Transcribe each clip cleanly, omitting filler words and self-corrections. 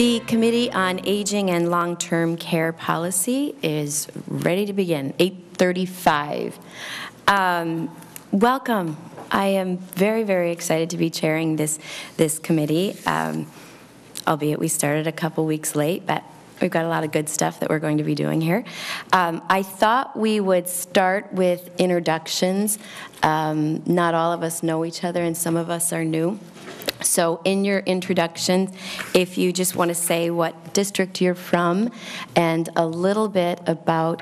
The Committee on Aging and Long-Term Care Policy is ready to begin, 8:35. Welcome. I am very, very excited to be chairing this committee, albeit we started a couple weeks late, but we've got a lot of good stuff that we're going to be doing here. I thought we would start with introductions. Not all of us know each other, and some of us are new. So in your introduction, if you just want to say what district you're from and a little bit about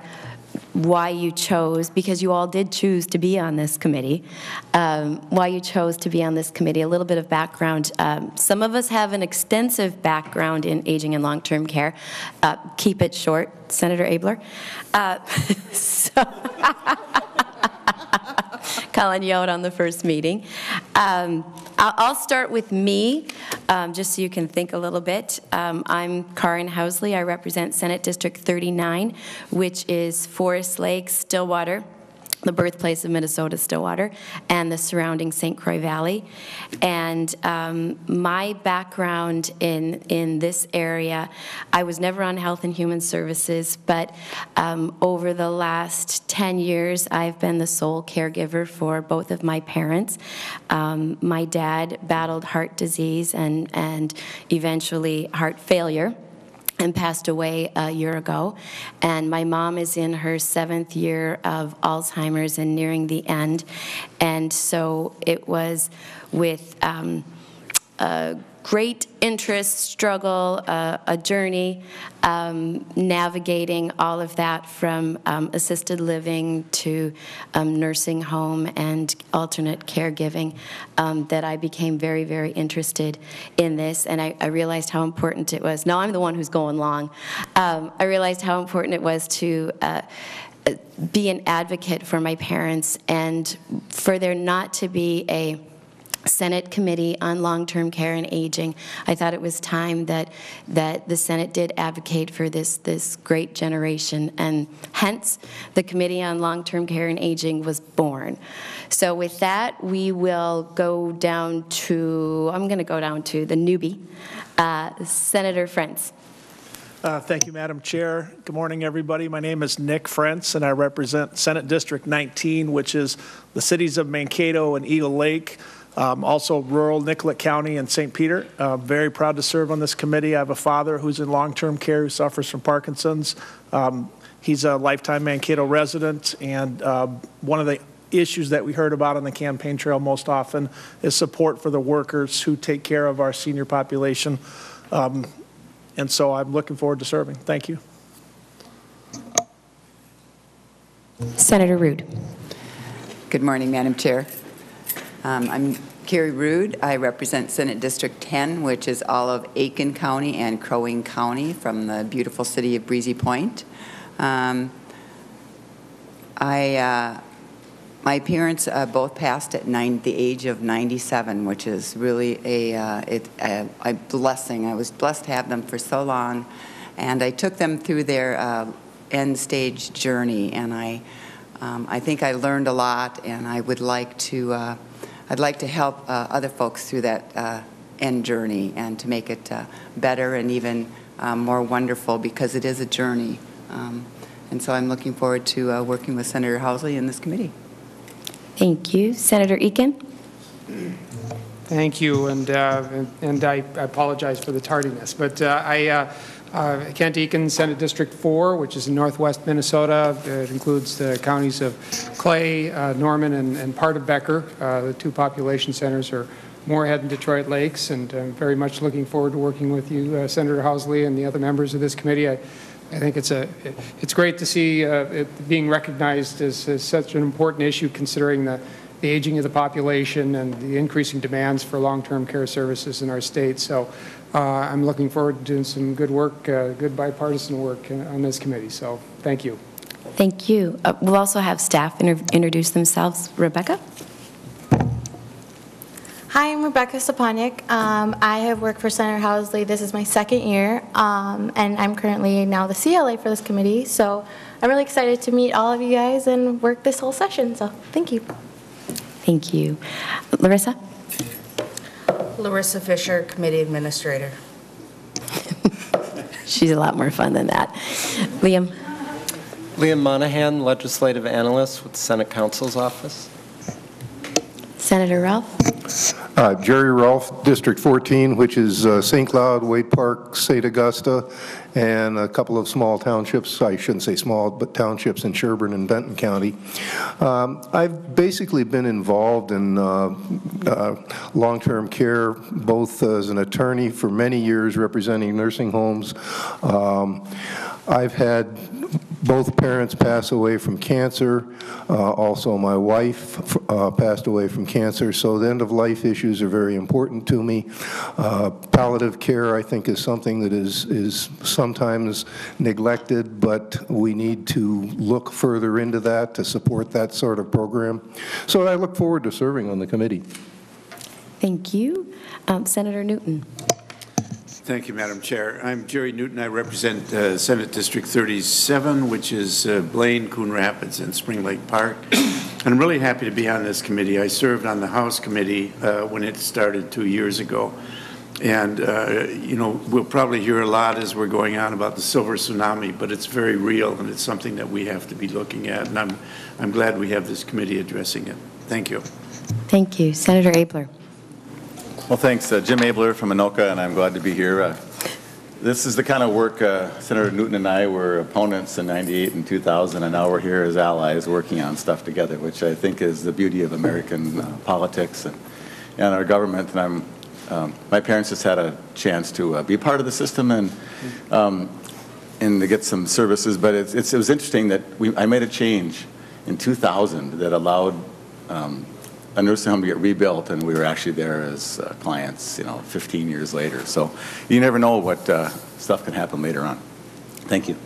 why you chose, because you all did choose to be on this committee, why you chose to be on this committee, a little bit of background. Some of us have an extensive background in aging and long-term care. Keep it short, Senator Abeler. Calling you out on the first meeting. I'll start with me, just so you can think a little bit. I'm Karin Housley. I represent Senate District 39, which is Forest Lake, Stillwater, the birthplace of Minnesota, Stillwater, and the surrounding St. Croix Valley. And my background in this area, I was never on Health and Human Services, but over the last 10 years, I've been the sole caregiver for both of my parents. My dad battled heart disease and eventually heart failure, and passed away a year ago. And my mom is in her 7th year of Alzheimer's and nearing the end. And so it was with a great interest, struggle, a journey, navigating all of that from assisted living to nursing home and alternate caregiving, that I became very, very interested in this. And I realized how important it was. Now I'm the one who's going long. I realized how important it was to be an advocate for my parents and for there not to be a Senate Committee on Long-Term Care and Aging. I thought it was time that the Senate did advocate for this great generation, and hence the Committee on Long-Term Care and Aging was born. So with that, we will go down to, I'm going to go down to the newbie, Senator Frentz. Thank you, Madam Chair. Good morning, everybody. My name is Nick Frentz, and I represent Senate District 19, which is the cities of Mankato and Eagle Lake. Also rural Nicollet County and St. Peter. Very proud to serve on this committee. I have a father who's in long-term care who suffers from Parkinson's. He's a lifetime Mankato resident, and one of the issues that we heard about on the campaign trail most often is support for the workers who take care of our senior population. And so I'm looking forward to serving. Thank you. Senator Rude. Good morning, Madam Chair. I'm Carrie Rude. I represent Senate District 10, which is all of Aiken County and Crow Wing County from the beautiful city of Breezy Point. My parents both passed at the age of 97, which is really a blessing. I was blessed to have them for so long, and I took them through their end-stage journey, and I think I learned a lot, and I would like to I'd like to help other folks through that end journey and to make it better and even more wonderful, because it is a journey. And so I'm looking forward to working with Senator Housley in this committee. Thank you. Senator Eakin. Thank you, and I apologize for the tardiness, but Kent Eakin, Senate District 4, which is in northwest Minnesota. It includes the counties of Clay, Norman, and part of Becker. The two population centers are Moorhead and Detroit Lakes, and I'm very much looking forward to working with you, Senator Housley, and the other members of this committee. I think it's great to see it being recognized as such an important issue, considering the aging of the population and the increasing demands for long-term care services in our state. So I'm looking forward to doing some good work, good bipartisan work on this committee. So thank you. Thank you. We'll also have staff introduce themselves. Rebecca. Hi, I'm Rebecca Stepaniak. I have worked for Senator Housley. This is my 2nd year, and I'm currently now the CLA for this committee. So I'm really excited to meet all of you guys and work this whole session. So thank you. Thank you. Larissa? Larissa Fisher, Committee Administrator. She's a lot more fun than that. Liam? Liam Monahan, Legislative Analyst with the Senate Counsel's Office. Senator Ralph? Jerry Rolfe, District 14, which is St. Cloud, Wade Park, St. Augusta, and a couple of small townships. I shouldn't say small, but townships in Sherburne and Benton County. I've basically been involved in long-term care, both as an attorney for many years representing nursing homes. I've had both parents pass away from cancer. Also, my wife passed away from cancer, so the end-of-life issues are very important to me. Palliative care, I think, is something that is sometimes neglected, but we need to look further into that to support that sort of program. So I look forward to serving on the committee. Thank you. Senator Newton? Thank you, Madam Chair. I'm Jerry Newton. I represent Senate District 37, which is Blaine, Coon Rapids, and Spring Lake Park. And I'm really happy to be on this committee. I served on the House committee when it started 2 years ago. And, you know, we'll probably hear a lot as we're going on about the silver tsunami, but it's very real, and it's something that we have to be looking at. And I'm glad we have this committee addressing it. Thank you. Thank you. Senator Abler? Well, thanks. Jim Abler from Anoka, and I'm glad to be here. This is the kind of work Senator Newton and I were opponents in '98 and 2000, and now we're here as allies working on stuff together, which I think is the beauty of American politics and our government. And my parents just had a chance to be part of the system and to get some services. But it was interesting that I made a change in 2000 that allowed a nursing home to get rebuilt, and we were actually there as clients, 15 years later. So you never know what stuff can happen later on. Thank you.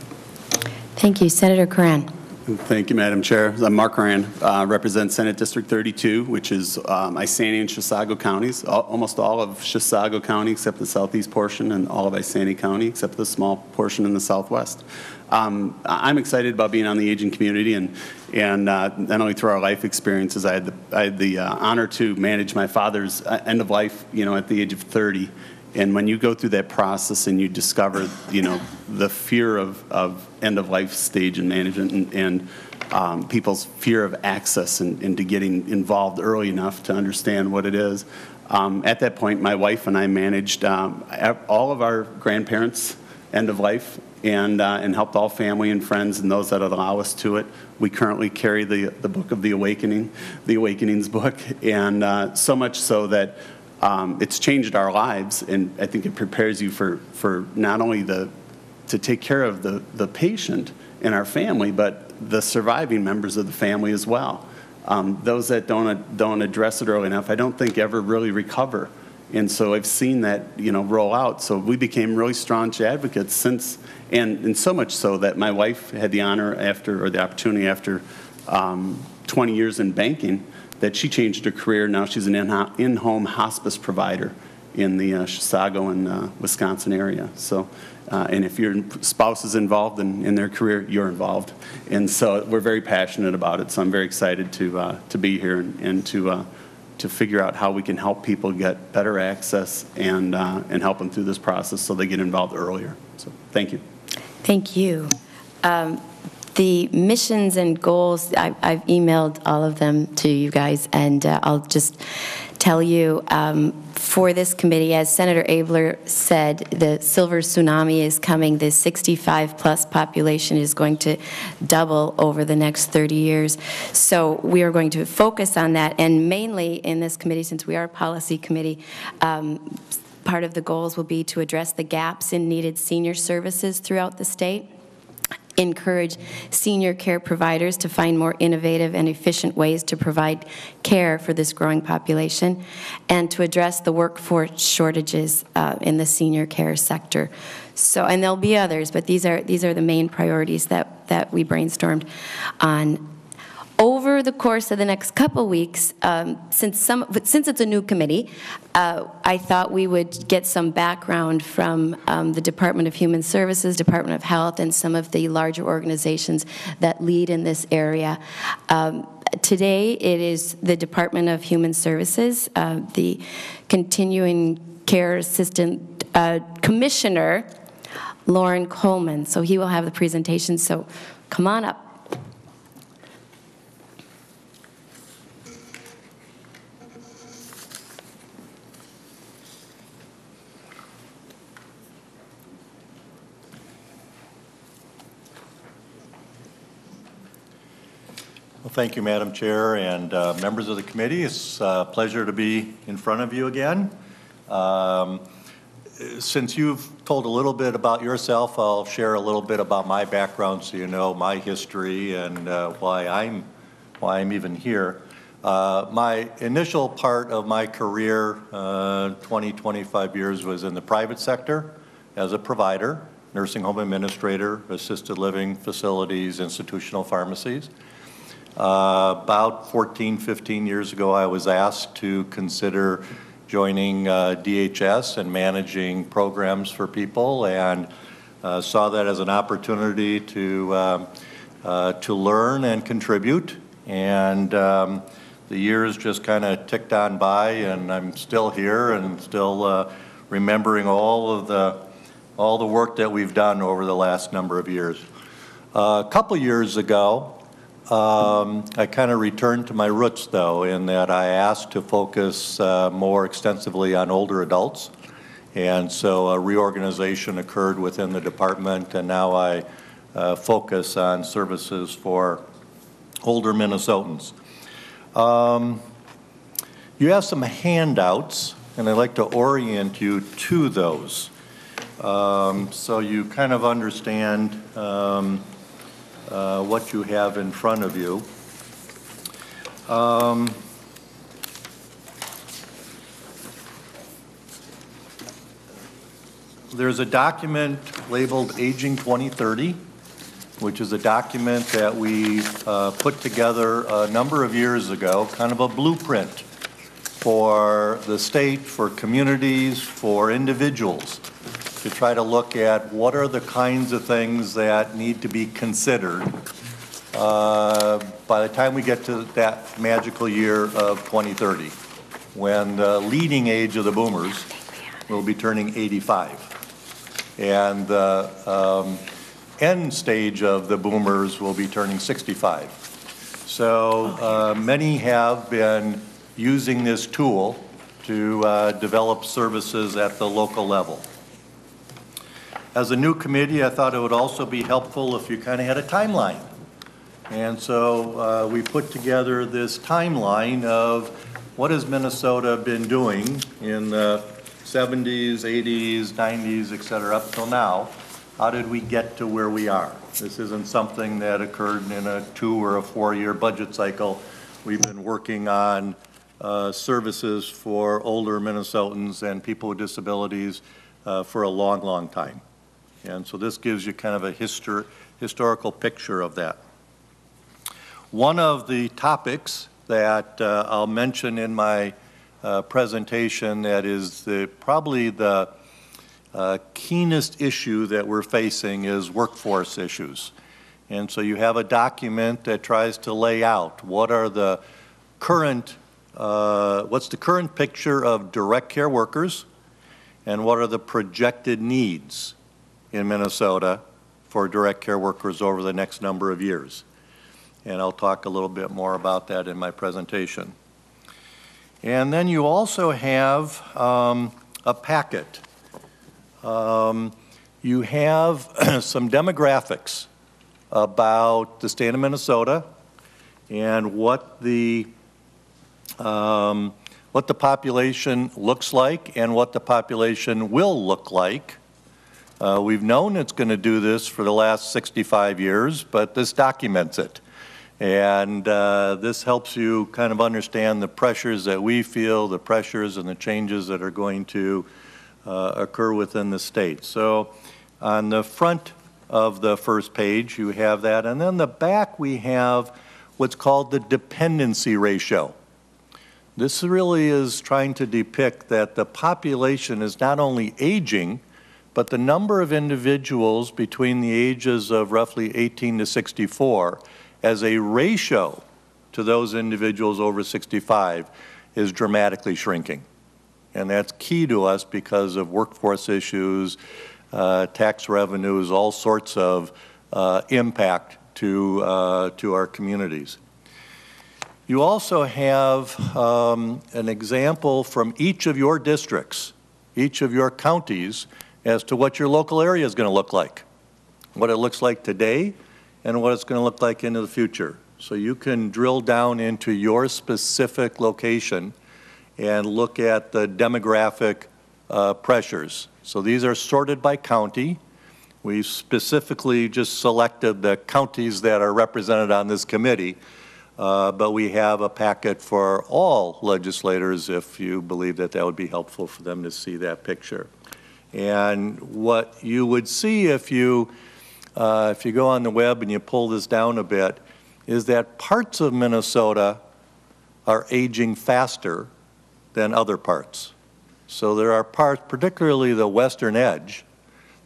Thank you. Senator Curran? Thank you, Madam Chair. I'm Mark Curran, represent Senate District 32, which is Iceni and Chisago counties, almost all of Chisago County except the southeast portion, and all of Iceni County except the small portion in the southwest. I'm excited about being on the aging community, and not only through our life experiences. I had the honor to manage my father's end of life, at the age of 30. And when you go through that process and you discover, the fear of end of life stage and management and people's fear of access and into getting involved early enough to understand what it is. At that point, my wife and I managed all of our grandparents' end of life, and helped all family and friends and those that would allow us to it. We currently carry the book of the Awakenings book, and so much so that it's changed our lives, and I think it prepares you for not only to take care of the patient and our family, but the surviving members of the family as well. Those that don't address it early enough, I don't think ever really recover. And so I've seen that, roll out. So we became really staunch advocates since, and so much so that my wife had the honor the opportunity after 20 years in banking, that she changed her career. Now she's an in-home hospice provider in the Chisago and Wisconsin area. So, and if your spouse is involved in their career, you're involved. And so we're very passionate about it. So I'm very excited to be here and to figure out how we can help people get better access and help them through this process so they get involved earlier. So thank you. Thank you. The missions and goals, I've emailed all of them to you guys, and I'll just tell you, for this committee, as Senator Abler said, the silver tsunami is coming. The 65-plus population is going to double over the next 30 years. So we are going to focus on that, and mainly in this committee, since we are a policy committee, part of the goals will be to address the gaps in needed senior services throughout the state, encourage senior care providers to find more innovative and efficient ways to provide care for this growing population, and to address the workforce shortages in the senior care sector. So, and there'll be others, but these are the main priorities that we brainstormed on. Over the course of the next couple weeks, since it's a new committee, I thought we would get some background from the Department of Human Services, Department of Health, and some of the larger organizations that lead in this area. Today, it is the Department of Human Services, the Continuing Care Assistant Commissioner Lauren Coleman. So he will have the presentation, so come on up. Well, thank you, Madam Chair, and members of the committee. It's a pleasure to be in front of you again. Since you've told a little bit about yourself, I'll share a little bit about my background so you know my history and why I'm even here. My initial part of my career, 25 years, was in the private sector as a provider, nursing home administrator, assisted living facilities, institutional pharmacies. About 15 years ago, I was asked to consider joining DHS and managing programs for people, and saw that as an opportunity to learn and contribute. And the years just kind of ticked on by, and I'm still here and still remembering all the work that we've done over the last number of years. A couple years ago, I kind of returned to my roots, though, in that I asked to focus more extensively on older adults. And so a reorganization occurred within the department, and now I focus on services for older Minnesotans. You have some handouts, and I'd like to orient you to those so you kind of understand what you have in front of you. There's a document labeled Aging 2030, which is a document that we put together a number of years ago, kind of a blueprint for the state, for communities, for individuals, to try to look at what are the kinds of things that need to be considered by the time we get to that magical year of 2030, when the leading age of the boomers will be turning 85, and the end stage of the boomers will be turning 65. So many have been using this tool to develop services at the local level. As a new committee, I thought it would also be helpful if you kind of had a timeline. And so we put together this timeline of what has Minnesota been doing in the 70s, 80s, 90s, et cetera, up till now. How did we get to where we are? This isn't something that occurred in a 2 or a 4-year budget cycle. We've been working on services for older Minnesotans and people with disabilities for a long, long time. And so this gives you kind of a historical picture of that. One of the topics that I'll mention in my presentation that is probably the keenest issue that we're facing is workforce issues. And so you have a document that tries to lay out what are the current, what's the current picture of direct care workers, and what are the projected needs in Minnesota for direct care workers over the next number of years. And I'll talk a little bit more about that in my presentation. And then you also have a packet. You have some demographics about the state of Minnesota and what the population looks like and what the population will look like. We've known it's going to do this for the last 65 years, but this documents it. And this helps you kind of understand the pressures that we feel, the pressures and the changes that are going to occur within the state. So on the front of the first page, you have that. And then the back, we have what's called the dependency ratio. This really is trying to depict that the population is not only aging, but the number of individuals between the ages of roughly 18 to 64 as a ratio to those individuals over 65 is dramatically shrinking. And that's key to us because of workforce issues, tax revenues, all sorts of impact to our communities. You also have an example from each of your districts, each of your counties, as to what your local area is going to look like, what it looks like today, and what it's going to look like into the future. So you can drill down into your specific location and look at the demographic pressures. So these are sorted by county. We've specifically just selected the counties that are represented on this committee, but we have a packet for all legislators if you believe that that would be helpful for them to see that picture. And what you would see if you go on the web and you pull this down a bit is that parts of Minnesota are aging faster than other parts. So there are parts, particularly the western edge,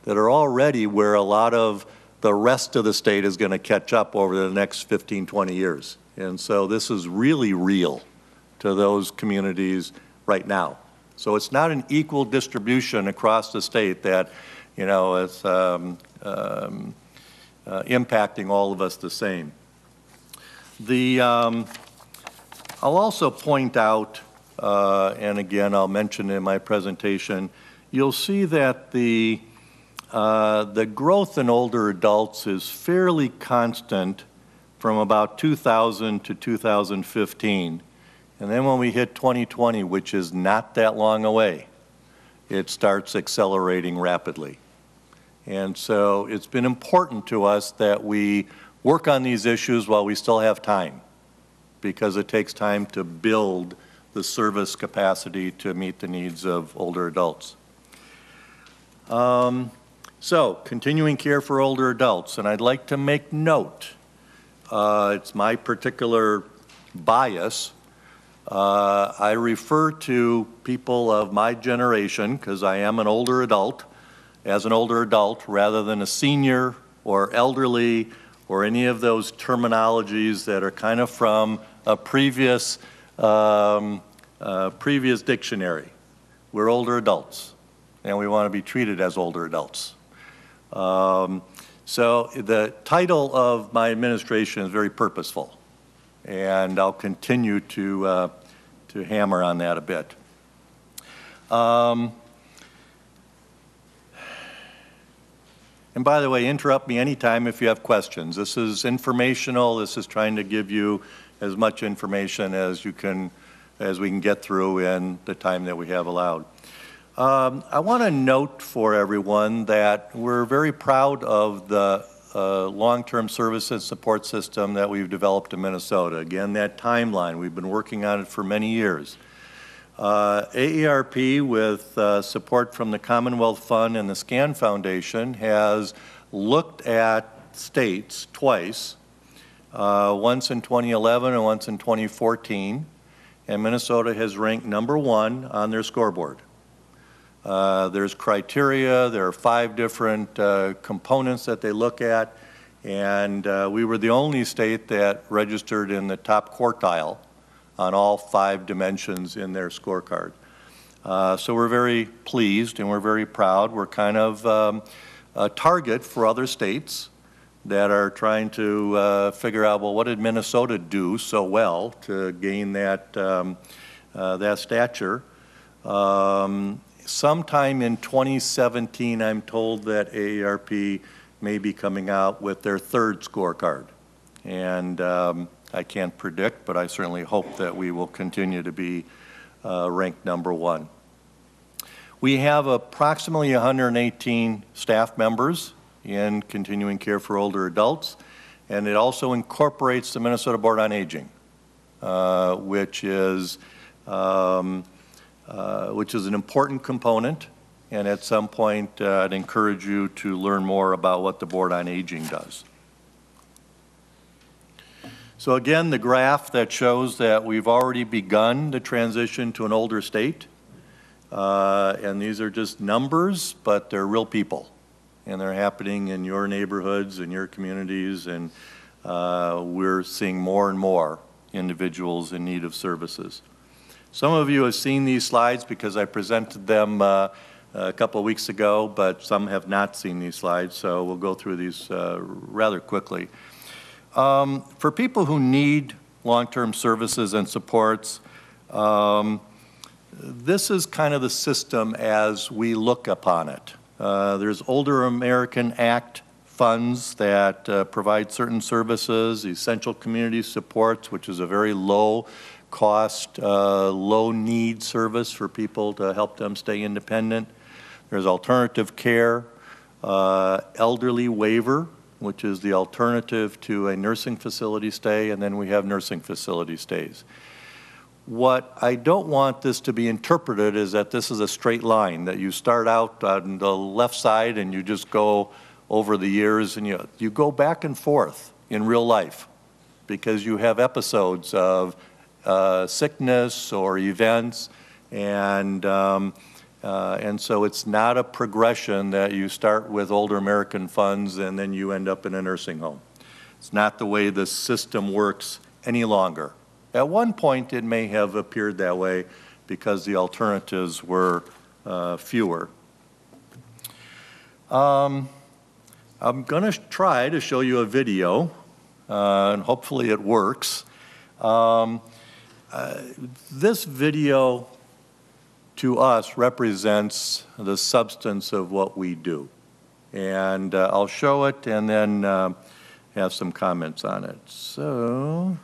that are already where a lot of the rest of the state is going to catch up over the next 15, 20 years. And so this is really real to those communities right now. So it's not an equal distribution across the state that, you know, is impacting all of us the same. I'll also point out, and again, I'll mention in my presentation, you'll see that the growth in older adults is fairly constant from about 2000 to 2015. And then when we hit 2020, which is not that long away, it starts accelerating rapidly. And so it's been important to us that we work on these issues while we still have time, because it takes time to build the service capacity to meet the needs of older adults. So, continuing care for older adults, and I'd like to make note, it's my particular bias, I refer to people of my generation, because I am an older adult, as an older adult rather than a senior or elderly or any of those terminologies that are kind of from a previous dictionary. We're older adults, and we want to be treated as older adults. So the title of my administration is very purposeful, and I'll continue to hammer on that a bit. And by the way, interrupt me anytime if you have questions. This is informational. This is trying to give you as much information as we can get through in the time that we have allowed. I want to note for everyone that we're very proud of the long-term services support system that we've developed in Minnesota. Again, that timeline, we've been working on it for many years. AARP, with support from the Commonwealth Fund and the SCAN Foundation, has looked at states twice, once in 2011 and once in 2014, and Minnesota has ranked #1 on their scoreboard. There's criteria, there are 5 different components that they look at, and we were the only state that registered in the top quartile on all 5 dimensions in their scorecard. So we're very pleased and we're very proud. We're kind of a target for other states that are trying to figure out, well, what did Minnesota do so well to gain that, that stature? Sometime in 2017, I'm told that AARP may be coming out with their 3rd scorecard. And I can't predict, but I certainly hope that we will continue to be ranked #1. We have approximately 118 staff members in continuing care for older adults, and it also incorporates the Minnesota Board on Aging, which is an important component, and at some point I'd encourage you to learn more about what the Board on Aging does. So again, the graph that shows that we've already begun the transition to an older state, and these are just numbers, but they're real people, and they're happening in your neighborhoods and your communities, and we're seeing more and more individuals in need of services. Some of you have seen these slides because I presented them a couple of weeks ago, but some have not seen these slides, so we'll go through these rather quickly. For people who need long-term services and supports, this is kind of the system as we look upon it. There's Older American Act funds that provide certain services, essential community supports, which is a very low cost, low need service for people to help them stay independent. There's alternative care, elderly waiver, which is the alternative to a nursing facility stay, and then we have nursing facility stays. What I don't want this to be interpreted is that this is a straight line, that you start out on the left side and you just go over the years, and you go back and forth in real life because you have episodes of sickness or events, and so it's not a progression that you start with Older American funds and then you end up in a nursing home. It's not the way the system works any longer. At one point, it may have appeared that way because the alternatives were fewer. I'm going to try to show you a video, and hopefully it works. This video, to us, represents the substance of what we do. And I'll show it and then have some comments on it. So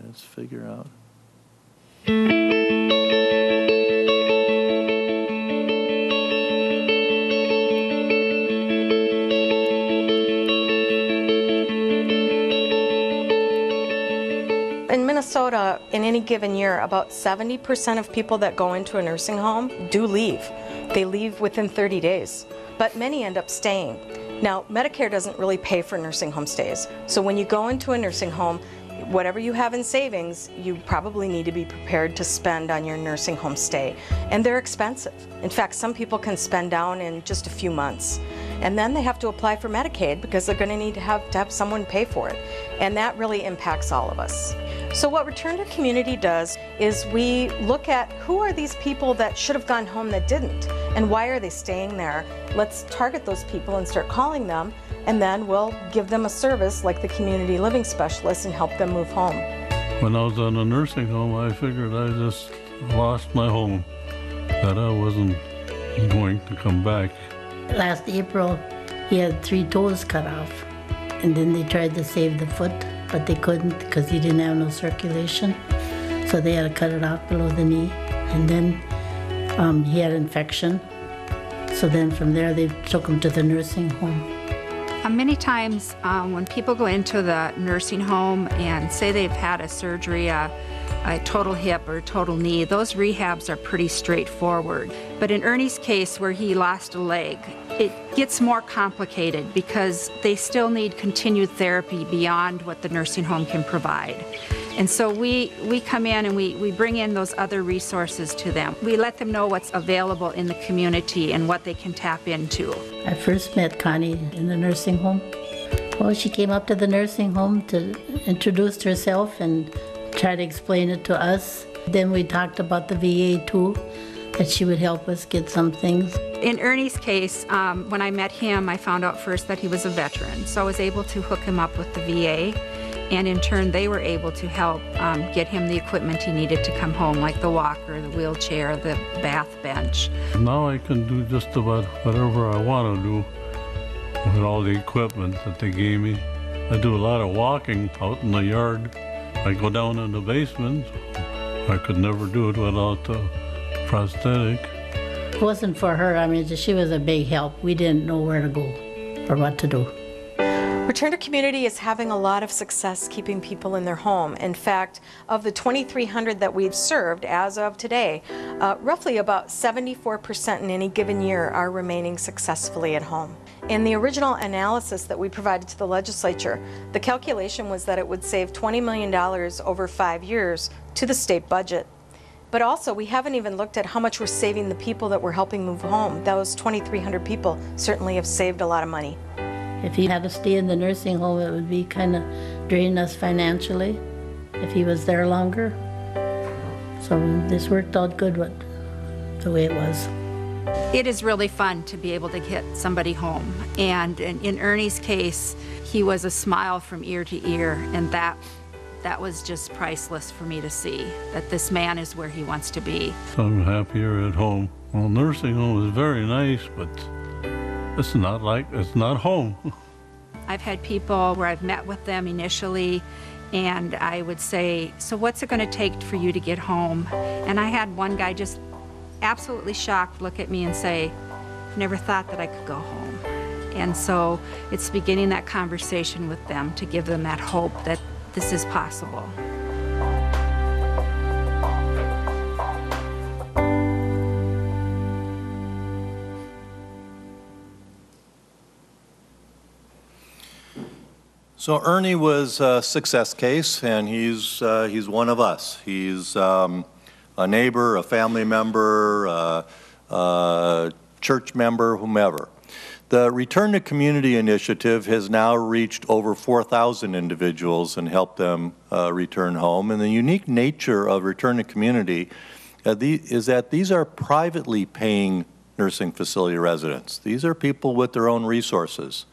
let's figure out. In Minnesota, in any given year, about 70% of people that go into a nursing home do leave. They leave within 30 days, but many end up staying. Now, Medicare doesn't really pay for nursing home stays, so when you go into a nursing home, whatever you have in savings, you probably need to be prepared to spend on your nursing home stay. And they're expensive. In fact, some people can spend down in just a few months. And then they have to apply for Medicaid because they're going to need to have someone pay for it. And that really impacts all of us. So what Return to Community does is we look at who are these people that should have gone home that didn't, and why are they staying there? Let's target those people and start calling them, and then we'll give them a service like the community living specialist and help them move home. When I was in a nursing home, I figured I just lost my home, that I wasn't going to come back. Last April, he had 3 toes cut off, and then they tried to save the foot, but they couldn't because he didn't have no circulation. So they had to cut it off below the knee, and then he had infection. So then from there, they took him to the nursing home. Many times when people go into the nursing home and say they've had a surgery, a total hip or total knee, those rehabs are pretty straightforward. But in Ernie's case, where he lost a leg, it gets more complicated because they still need continued therapy beyond what the nursing home can provide. And so we come in and we bring in those other resources to them. We let them know what's available in the community and what they can tap into. I first met Connie in the nursing home. Well, she came up to the nursing home to introduce herself and try to explain it to us. Then we talked about the VA too, that she would help us get some things. In Ernie's case, when I met him, I found out first that he was a veteran. So I was able to hook him up with the VA. And in turn, they were able to help get him the equipment he needed to come home, like the walker, the wheelchair, the bath bench. Now I can do just about whatever I want to do with all the equipment that they gave me. I do a lot of walking out in the yard. I go down in the basement. I could never do it without the prosthetic. It wasn't for her. I mean, she was a big help. We didn't know where to go or what to do. Return to Community is having a lot of success keeping people in their home. In fact, of the 2,300 that we've served as of today, roughly about 74% in any given year are remaining successfully at home. In the original analysis that we provided to the legislature, the calculation was that it would save $20 million over 5 years to the state budget. But also, we haven't even looked at how much we're saving the people that we're helping move home. Those 2,300 people certainly have saved a lot of money. If he had to stay in the nursing home, it would be kind of draining us financially if he was there longer. So this worked out good the way it was. It is really fun to be able to get somebody home. And in Ernie's case, he was a smile from ear to ear, and that was just priceless for me to see, that this man is where he wants to be. I'm happier at home. Well, nursing home is very nice, but it's not home. I've had people where I've met with them initially, and I would say, so what's it going to take for you to get home? And I had one guy just absolutely shocked look at me and say, never thought that I could go home. And so it's beginning that conversation with them to give them that hope that this is possible. So Ernie was a success case, and he's one of us. He's a neighbor, a family member, a church member, whomever. The Return to Community initiative has now reached over 4,000 individuals and helped them return home. And the unique nature of Return to Community is that these are privately paying nursing facility residents. These are people with their own resources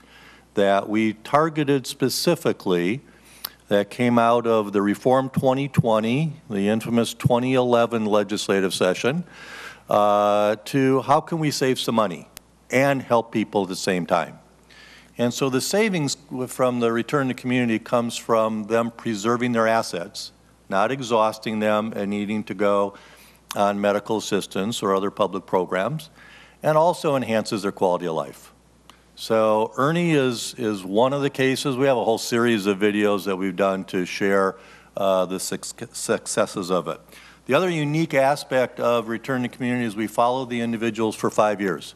that we targeted specifically, that came out of the Reform 2020, the infamous 2011 legislative session, to how can we save some money and help people at the same time. And so the savings from the Return to Community comes from them preserving their assets, not exhausting them and needing to go on medical assistance or other public programs, and also enhances their quality of life. So Ernie is one of the cases. We have a whole series of videos that we've done to share the successes of it. The other unique aspect of Return to Community is we follow the individuals for 5 years,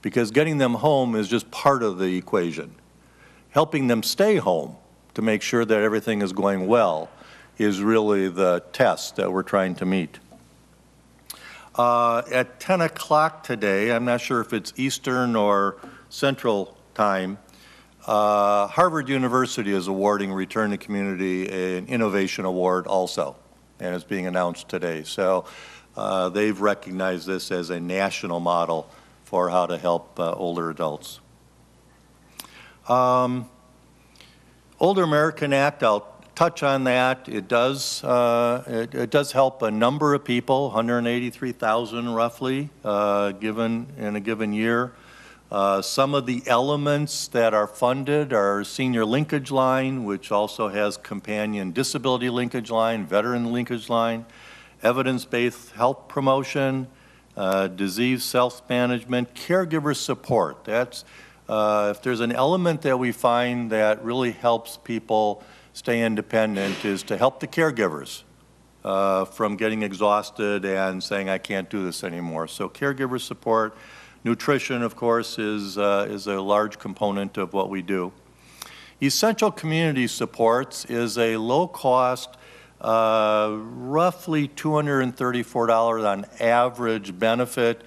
because getting them home is just part of the equation. Helping them stay home to make sure that everything is going well is really the test that we're trying to meet. At 10 o'clock today, I'm not sure if it's Eastern or Central Time, Harvard University is awarding Return to Community an Innovation Award also, and it's being announced today. So they've recognized this as a national model for how to help older adults. Older American Act, I'll touch on that. It does help a number of people, 183,000 roughly, given in a given year. Some of the elements that are funded are Senior Linkage Line, which also has Companion Disability Linkage Line, Veteran Linkage Line, Evidence-Based Health Promotion, Disease Self-Management, Caregiver Support. That's, if there's an element that we find that really helps people stay independent, is to help the caregivers from getting exhausted and saying, I can't do this anymore. So caregiver support. Nutrition, of course, is a large component of what we do. Essential Community Supports is a low-cost, roughly $234 on average benefit,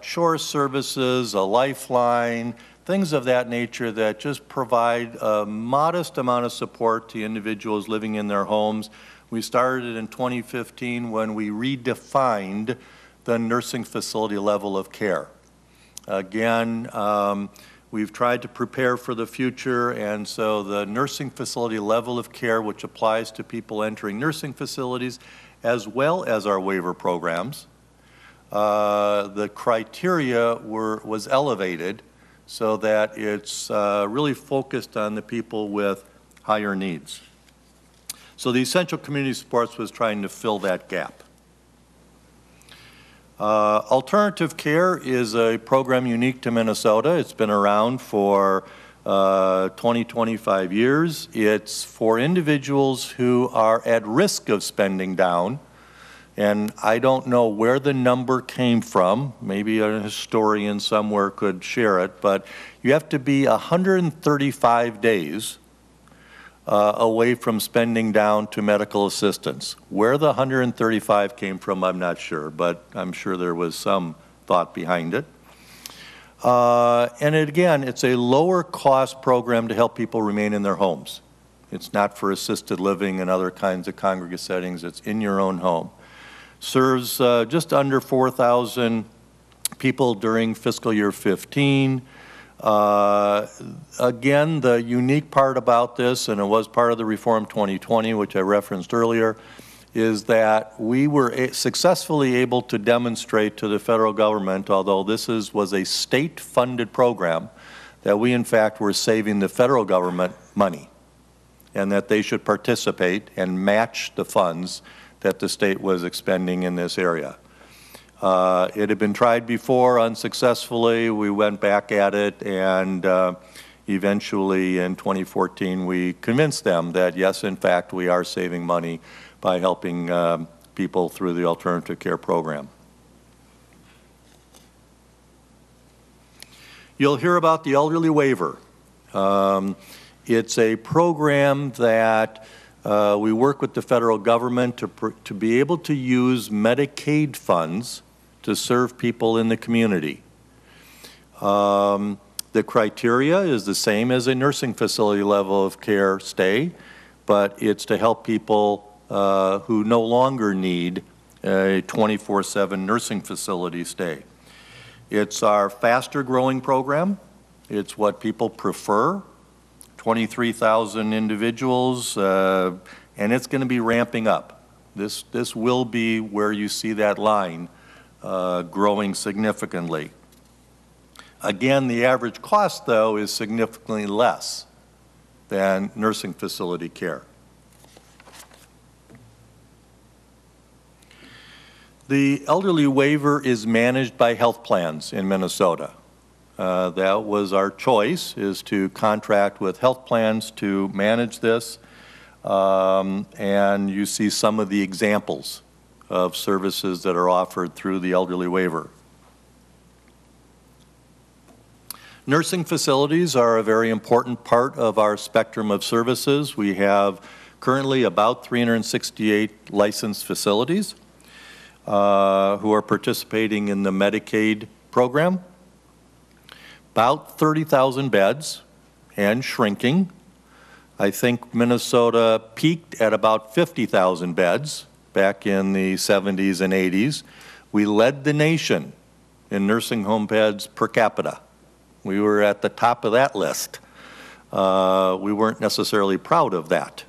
chore services, a lifeline, things of that nature that just provide a modest amount of support to individuals living in their homes. We started in 2015 when we redefined the nursing facility level of care. Again, we've tried to prepare for the future, and so the nursing facility level of care, which applies to people entering nursing facilities, as well as our waiver programs, the criteria was elevated so that it's really focused on the people with higher needs. So the Essential Community Supports was trying to fill that gap. Alternative Care is a program unique to Minnesota. It's been around for 20, 25 years. It's for individuals who are at risk of spending down. And I don't know where the number came from. Maybe a historian somewhere could share it. But you have to be 135 days away from spending down to medical assistance. Where the 135 came from, I'm not sure, but I'm sure there was some thought behind it. And again, it's a lower cost program to help people remain in their homes. It's not for assisted living and other kinds of congregate settings. It's in your own home. Serves just under 4,000 people during fiscal year 15. Again, the unique part about this, and it was part of the Reform 2020, which I referenced earlier, is that we were successfully able to demonstrate to the federal government, although this was a state-funded program, that we in fact were saving the federal government money and that they should participate and match the funds that the state was expending in this area. It had been tried before unsuccessfully. We went back at it, and eventually in 2014 we convinced them that yes, in fact, we are saving money by helping people through the alternative care program. You'll hear about the elderly waiver. It's a program that we work with the federal government to be able to use Medicaid funds to serve people in the community. The criteria is the same as a nursing facility level of care stay, but it's to help people who no longer need a 24/7 nursing facility stay. It's our faster growing program. It's what people prefer. 23,000 individuals, and it's going to be ramping up. This will be where you see that line growing significantly. Again, the average cost, though, is significantly less than nursing facility care. The elderly waiver is managed by health plans in Minnesota. That was our choice, is to contract with health plans to manage this. And you see some of the examples of services that are offered through the elderly waiver. Nursing facilities are a very important part of our spectrum of services. We have currently about 368 licensed facilities who are participating in the Medicaid program. About 30,000 beds and shrinking. I think Minnesota peaked at about 50,000 beds back in the 70s and 80s. We led the nation in nursing home beds per capita. We were at the top of that list. We weren't necessarily proud of that,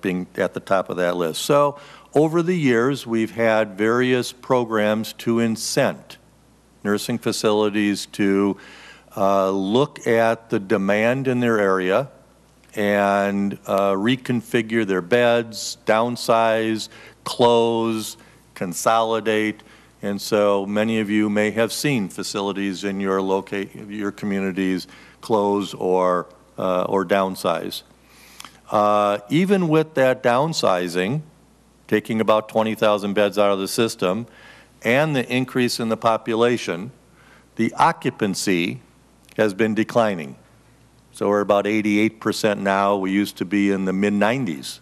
being at the top of that list. So over the years, we've had various programs to incent nursing facilities to look at the demand in their area and reconfigure their beds, downsize, close, consolidate. And so many of you may have seen facilities in your communities close or downsize. Even with that downsizing, taking about 20,000 beds out of the system, and the increase in the population, the occupancy has been declining. So we're about 88% now. We used to be in the mid-90s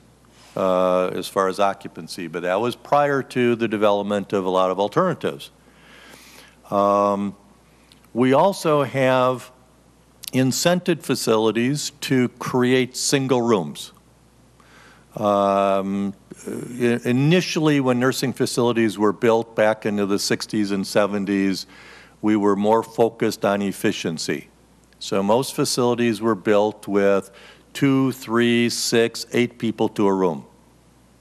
as far as occupancy, but that was prior to the development of a lot of alternatives. We also have incented facilities to create single rooms. Initially, when nursing facilities were built back into the 60s and 70s, we were more focused on efficiency. So most facilities were built with 2, 3, 6, 8 people to a room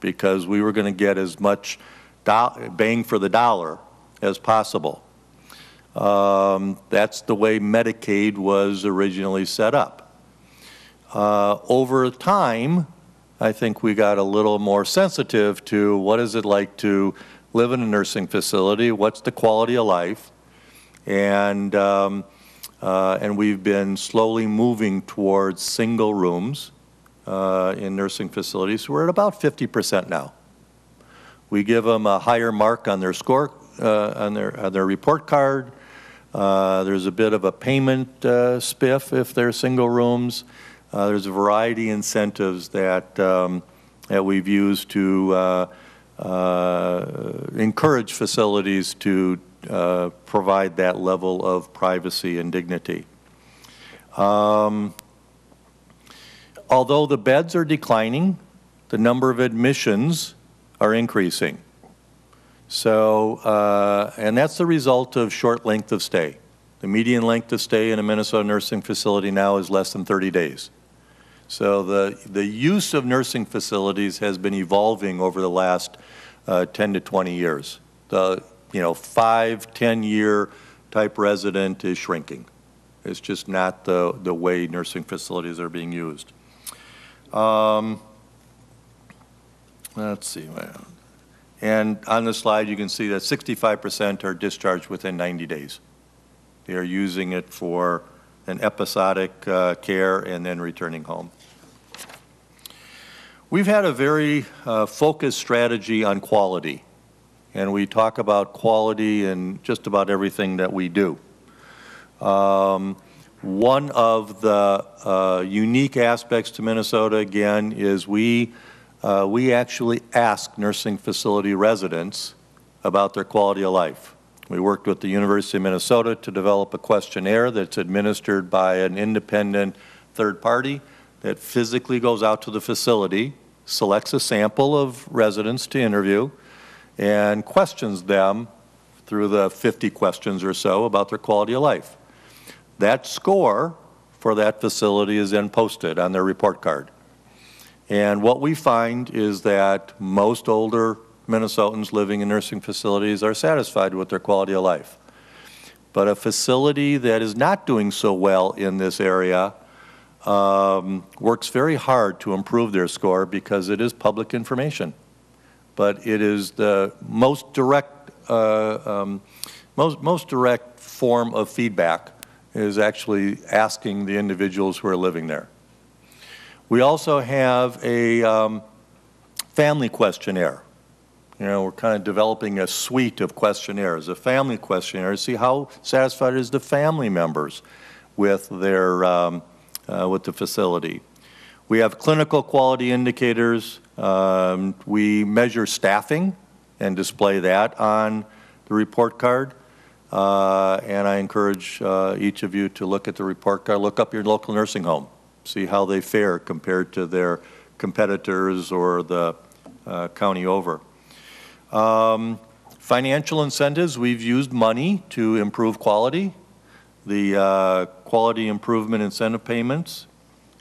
because we were going to get as much bang for the dollar as possible. That's the way Medicaid was originally set up. Over time, I think we got a little more sensitive to what is it like to live in a nursing facility, what's the quality of life, and we've been slowly moving towards single rooms in nursing facilities. We're at about 50% now. We give them a higher mark on their score, on their report card. There's a bit of a payment spiff if they're single rooms. There's a variety of incentives that we've used to encourage facilities to provide that level of privacy and dignity. Although the beds are declining, the number of admissions are increasing. So, and that's the result of short length of stay. The median length of stay in a Minnesota nursing facility now is less than 30 days. So the use of nursing facilities has been evolving over the last 10 to 20 years. The 5, 10-year type resident is shrinking. It's just not the way nursing facilities are being used. Let's see. And on the slide, you can see that 65% are discharged within 90 days. They are using it for an episodic care and then returning home. We've had a very focused strategy on quality, and we talk about quality in just about everything that we do. One of the unique aspects to Minnesota, again, is we actually ask nursing facility residents about their quality of life. We worked with the University of Minnesota to develop a questionnaire that's administered by an independent third party that physically goes out to the facility, selects a sample of residents to interview, and questions them through the 50 questions or so about their quality of life. That score for that facility is then posted on their report card. And what we find is that most older Minnesotans living in nursing facilities are satisfied with their quality of life. But a facility that is not doing so well in this area works very hard to improve their score because it is public information. But it is the most direct, most direct form of feedback is actually asking the individuals who are living there. We also have a family questionnaire. We're kind of developing a suite of questionnaires, a family questionnaire, to see how satisfied is the family members with their with the facility. We have clinical quality indicators. We measure staffing and display that on the report card. And I encourage each of you to look at the report card, look up your local nursing home, see how they fare compared to their competitors or the county over. Financial incentives, we've used money to improve quality. The quality improvement incentive payments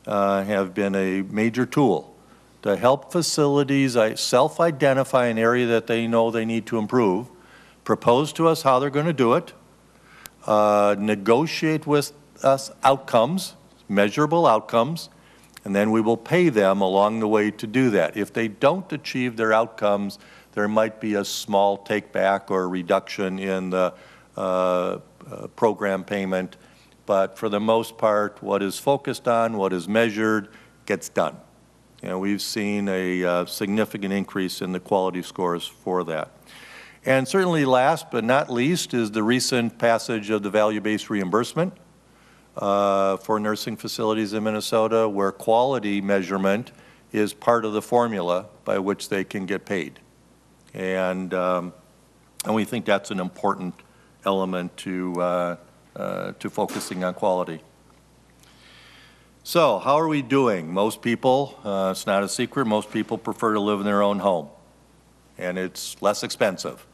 have been a major tool to help facilities self-identify an area that they know they need to improve, propose to us how they're going to do it, negotiate with us outcomes, measurable outcomes, and then we will pay them along the way to do that. If they don't achieve their outcomes, there might be a small take-back or reduction in the program payment, but for the most part, what is focused on, what is measured, gets done. We've seen a significant increase in the quality scores for that. And certainly last but not least is the recent passage of the value-based reimbursement for nursing facilities in Minnesota, where quality measurement is part of the formula by which they can get paid. And we think that's an important element to focusing on quality. So how are we doing? Most people, it's not a secret, most people prefer to live in their own home, and it's less expensive.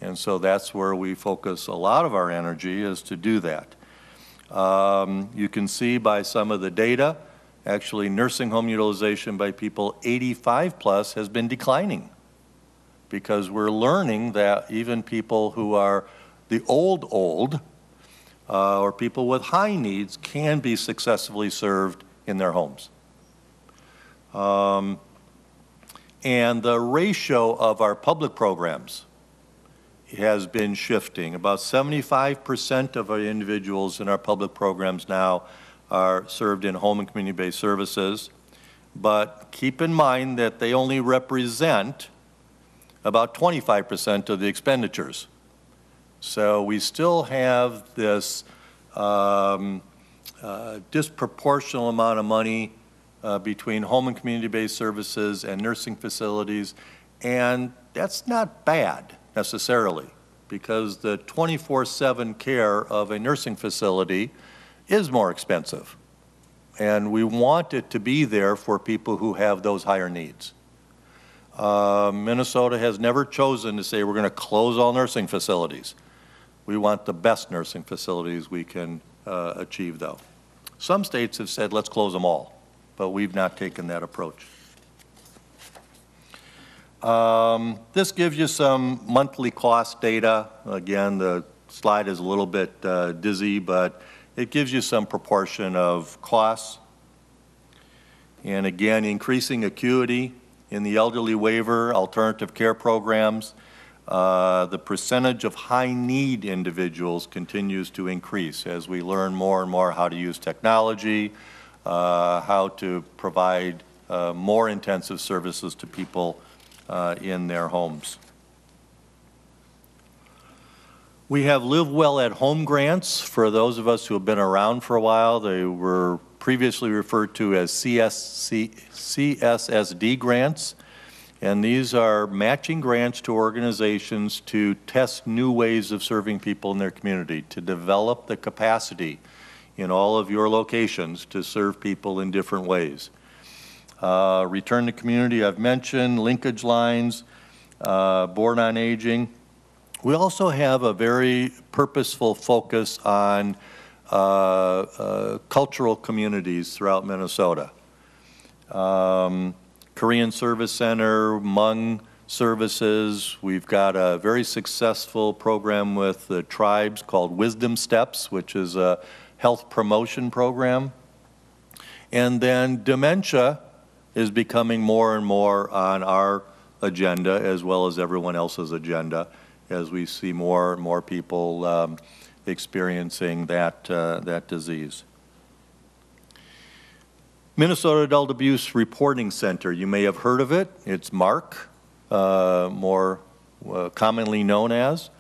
And so that's where we focus a lot of our energy, is to do that. You can see by some of the data, actually nursing home utilization by people 85 plus has been declining, because we're learning that even people who are the old, or people with high needs can be successfully served in their homes. And the ratio of our public programs has been shifting. About 75% of our individuals in our public programs now are served in home and community-based services, but keep in mind that they only represent about 25% of the expenditures. So we still have this disproportional amount of money between home and community-based services and nursing facilities, and that's not bad necessarily, because the 24/7 care of a nursing facility is more expensive, and we want it to be there for people who have those higher needs. Minnesota has never chosen to say we're going to close all nursing facilities. We want the best nursing facilities we can achieve, though. Some states have said, let's close them all, but we've not taken that approach. This gives you some monthly cost data. Again, the slide is a little bit dizzy, but it gives you some proportion of costs. And again, increasing acuity in the elderly waiver, alternative care programs, the percentage of high-need individuals continues to increase as we learn more and more how to use technology, how to provide more intensive services to people in their homes. We have Live Well at Home grants. For those of us who have been around for a while, they were previously referred to as CSSD grants. And these are matching grants to organizations to test new ways of serving people in their community, to develop the capacity in all of your locations to serve people in different ways. Return to community, I've mentioned, linkage lines, board on aging. We also have a very purposeful focus on cultural communities throughout Minnesota. Korean Service Center, Hmong services. We've got a very successful program with the tribes called Wisdom Steps, which is a health promotion program. And then dementia is becoming more and more on our agenda as well as everyone else's agenda as we see more and more people experiencing that disease. Minnesota Adult Abuse Reporting Center, you may have heard of it. It's MARC, more commonly known as.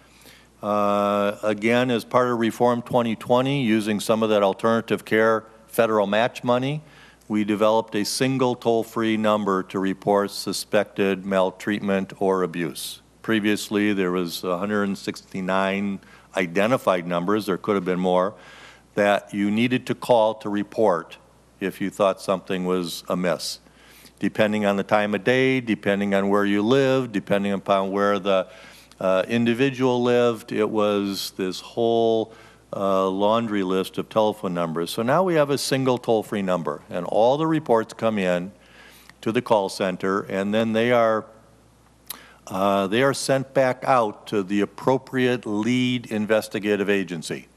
Again, as part of Reform 2020, using some of that alternative care federal match money, we developed a single toll-free number to report suspected maltreatment or abuse. Previously, there was 169 identified numbers, there could have been more, that you needed to call to report if you thought something was amiss. Depending on the time of day, depending on where you lived, depending upon where the individual lived, it was this whole laundry list of telephone numbers. So now we have a single toll-free number, and all the reports come in to the call center, and then they are sent back out to the appropriate lead investigative agency.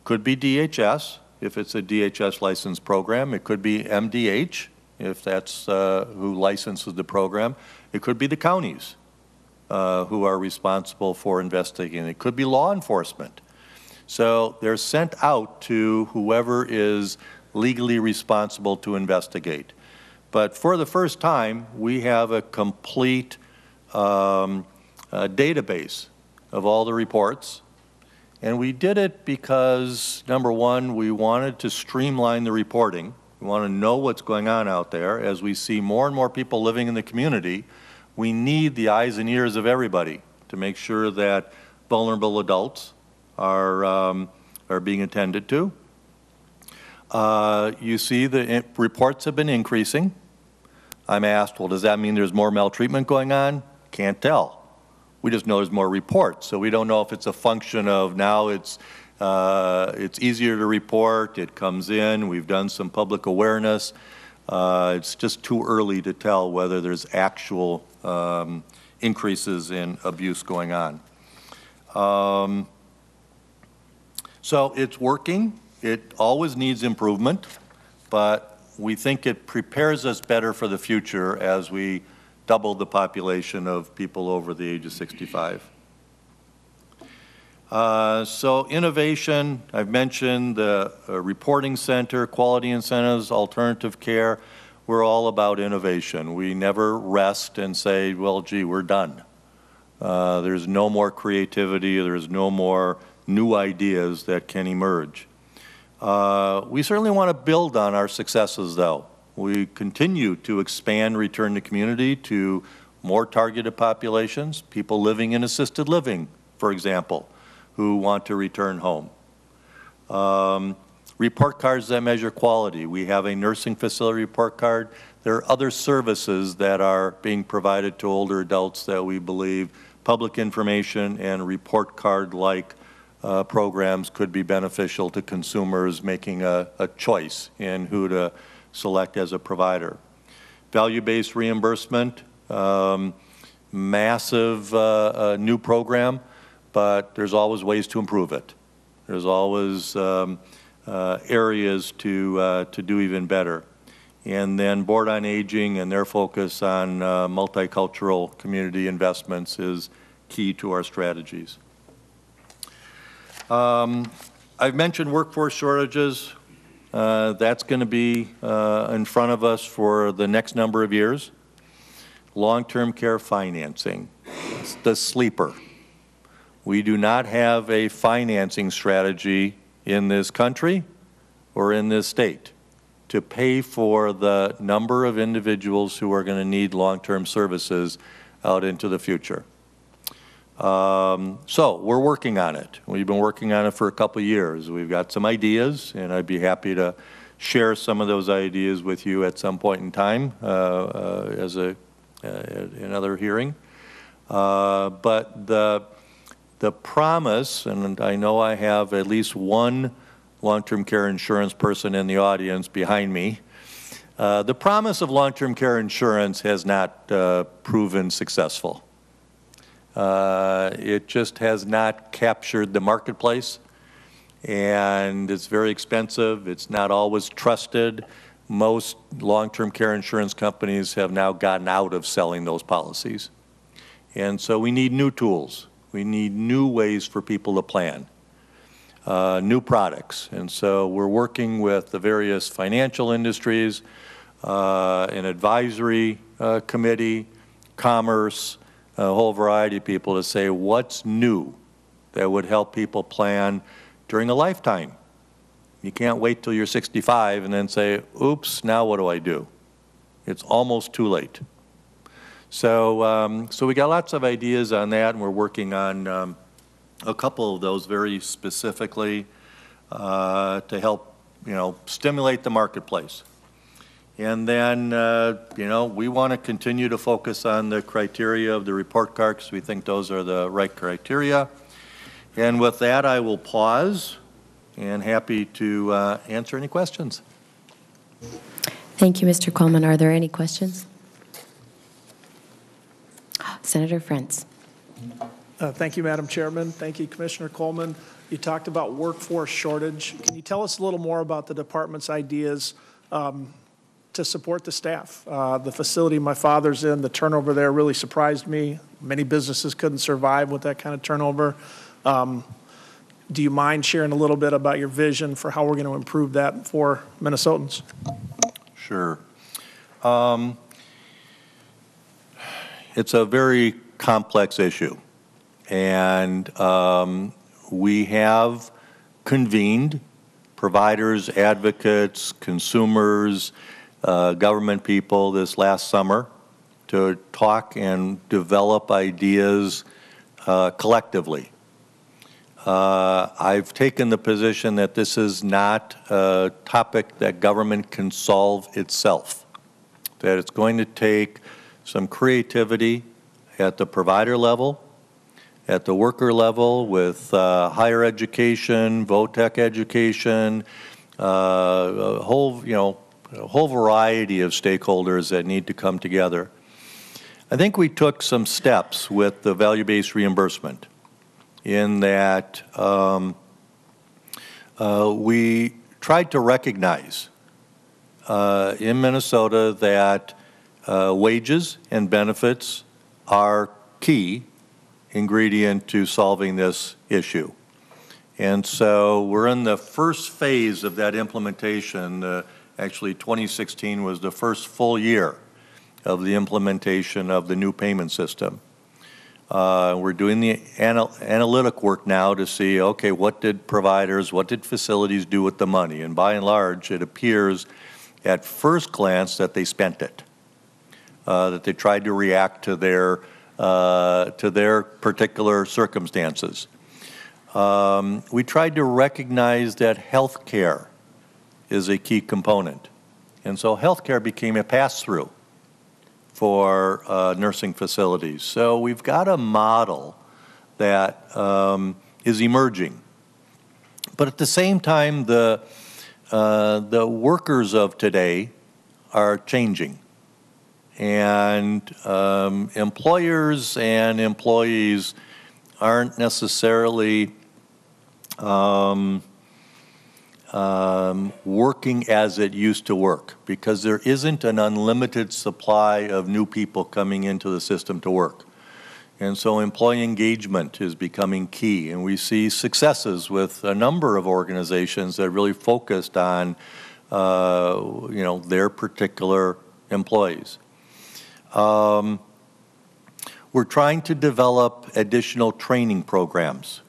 Could be DHS, if it's a DHS licensed program. It could be MDH, if that's who licenses the program. It could be the counties who are responsible for investigating. It could be law enforcement. So they're sent out to whoever is legally responsible to investigate. But for the first time, we have a complete database of all the reports. And we did it because, number one, we wanted to streamline the reporting. We want to know what's going on out there. As we see more and more people living in the community, we need the eyes and ears of everybody to make sure that vulnerable adults are being attended to. You see the reports have been increasing. I'm asked, well, does that mean there's more maltreatment going on? Can't tell. We just know there's more reports, so we don't know if it's a function of now it's easier to report, it comes in, we've done some public awareness. It's just too early to tell whether there's actual increases in abuse going on. So it's working. It always needs improvement, but we think it prepares us better for the future as we double the population of people over the age of 65. So innovation, I've mentioned the reporting center, quality incentives, alternative care. We're all about innovation. We never rest and say, well, gee, we're done. There's no more creativity. There's no more new ideas that can emerge. We certainly want to build on our successes, though. We continue to expand return to community to more targeted populations, people living in assisted living, for example, who want to return home. report cards that measure quality. We have a nursing facility report card. There are other services that are being provided to older adults that we believe public information and report card-like programs could be beneficial to consumers making a choice in who to select as a provider. Value-based reimbursement, massive new program, but there's always ways to improve it. There's always areas to do even better. And then Board on Aging and their focus on multicultural community investments is key to our strategies. I've mentioned workforce shortages. That's going to be in front of us for the next number of years. Long-term care financing, the sleeper. We do not have a financing strategy in this country or in this state to pay for the number of individuals who are going to need long-term services out into the future. So we're working on it. We've been working on it for a couple of years. We've got some ideas, and I'd be happy to share some of those ideas with you at some point in time as another hearing. But the promise, and I know I have at least one long-term care insurance person in the audience behind me. The promise of long-term care insurance has not proven successful. It just has not captured the marketplace, and it's very expensive. It's not always trusted. Most long-term care insurance companies have now gotten out of selling those policies. And so we need new tools. We need new ways for people to plan. New products. And so we're working with the various financial industries, an advisory committee, commerce, a whole variety of people to say what's new that would help people plan during a lifetime. You can't wait till you're 65 and then say, oops, now what do I do? It's almost too late. So, so we got lots of ideas on that, and we're working on a couple of those very specifically to help, stimulate the marketplace. And then, we want to continue to focus on the criteria of the report card because we think those are the right criteria. And with that, I will pause and happy to answer any questions. Thank you, Mr. Coleman. Are there any questions? Senator Frentz. Thank you, Madam Chairman. Thank you, Commissioner Coleman. You talked about workforce shortage. Can you tell us a little more about the department's ideas to support the staff? The facility my father's in, the turnover there really surprised me. Many businesses couldn't survive with that kind of turnover. Do you mind sharing a little bit about your vision for how we're going to improve that for Minnesotans? Sure. It's a very complex issue. And we have convened providers, advocates, consumers, government people this last summer to talk and develop ideas collectively. I've taken the position that this is not a topic that government can solve itself, that it's going to take some creativity at the provider level, at the worker level with higher education, VOTEC education, a whole variety of stakeholders that need to come together. I think we took some steps with the value-based reimbursement in that we tried to recognize in Minnesota that wages and benefits are key ingredient to solving this issue. And so we're in the first phase of that implementation. Actually, 2016 was the first full year of the implementation of the new payment system. We're doing the analytic work now to see, okay, what did providers, what did facilities do with the money? And by and large, it appears at first glance that they spent it, that they tried to react to their particular circumstances. We tried to recognize that health care is a key component. And so healthcare became a pass-through for nursing facilities. So we've got a model that is emerging. But at the same time, the workers of today are changing. And employers and employees aren't necessarily working as it used to work, because there isn't an unlimited supply of new people coming into the system to work. And so employee engagement is becoming key, and we see successes with a number of organizations that are really focused on their particular employees. We're trying to develop additional training programs,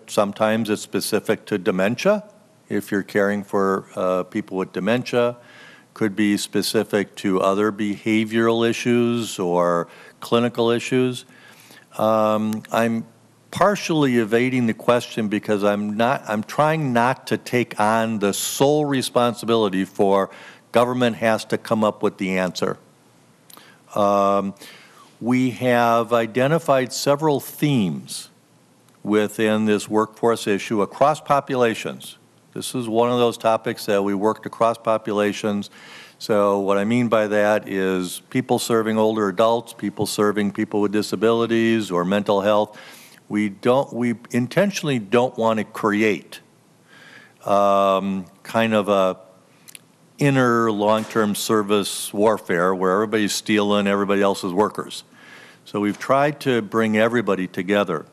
sometimes it's specific to dementia, if you're caring for people with dementia, could be specific to other behavioral issues or clinical issues. I'm partially evading the question because I'm trying not to take on the sole responsibility for government has to come up with the answer. We have identified several themes within this workforce issue across populations. This is one of those topics that we worked across populations. So what I mean by that is people serving older adults, people serving people with disabilities or mental health. We intentionally don't want to create kind of a inner long-term service warfare where everybody's stealing everybody else's workers. So we've tried to bring everybody together.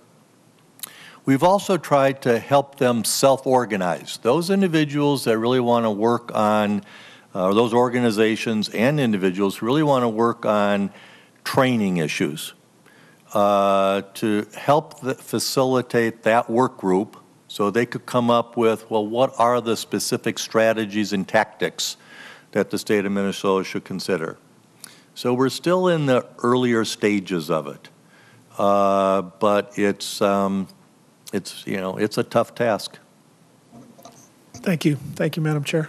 We've also tried to help them self-organize. Those individuals that really want to work on, or those organizations and individuals who really want to work on training issues, to help facilitate that work group so they could come up with, well, what are the specific strategies and tactics that the state of Minnesota should consider? So we're still in the earlier stages of it, but it's a tough task. Thank you, Madam Chair.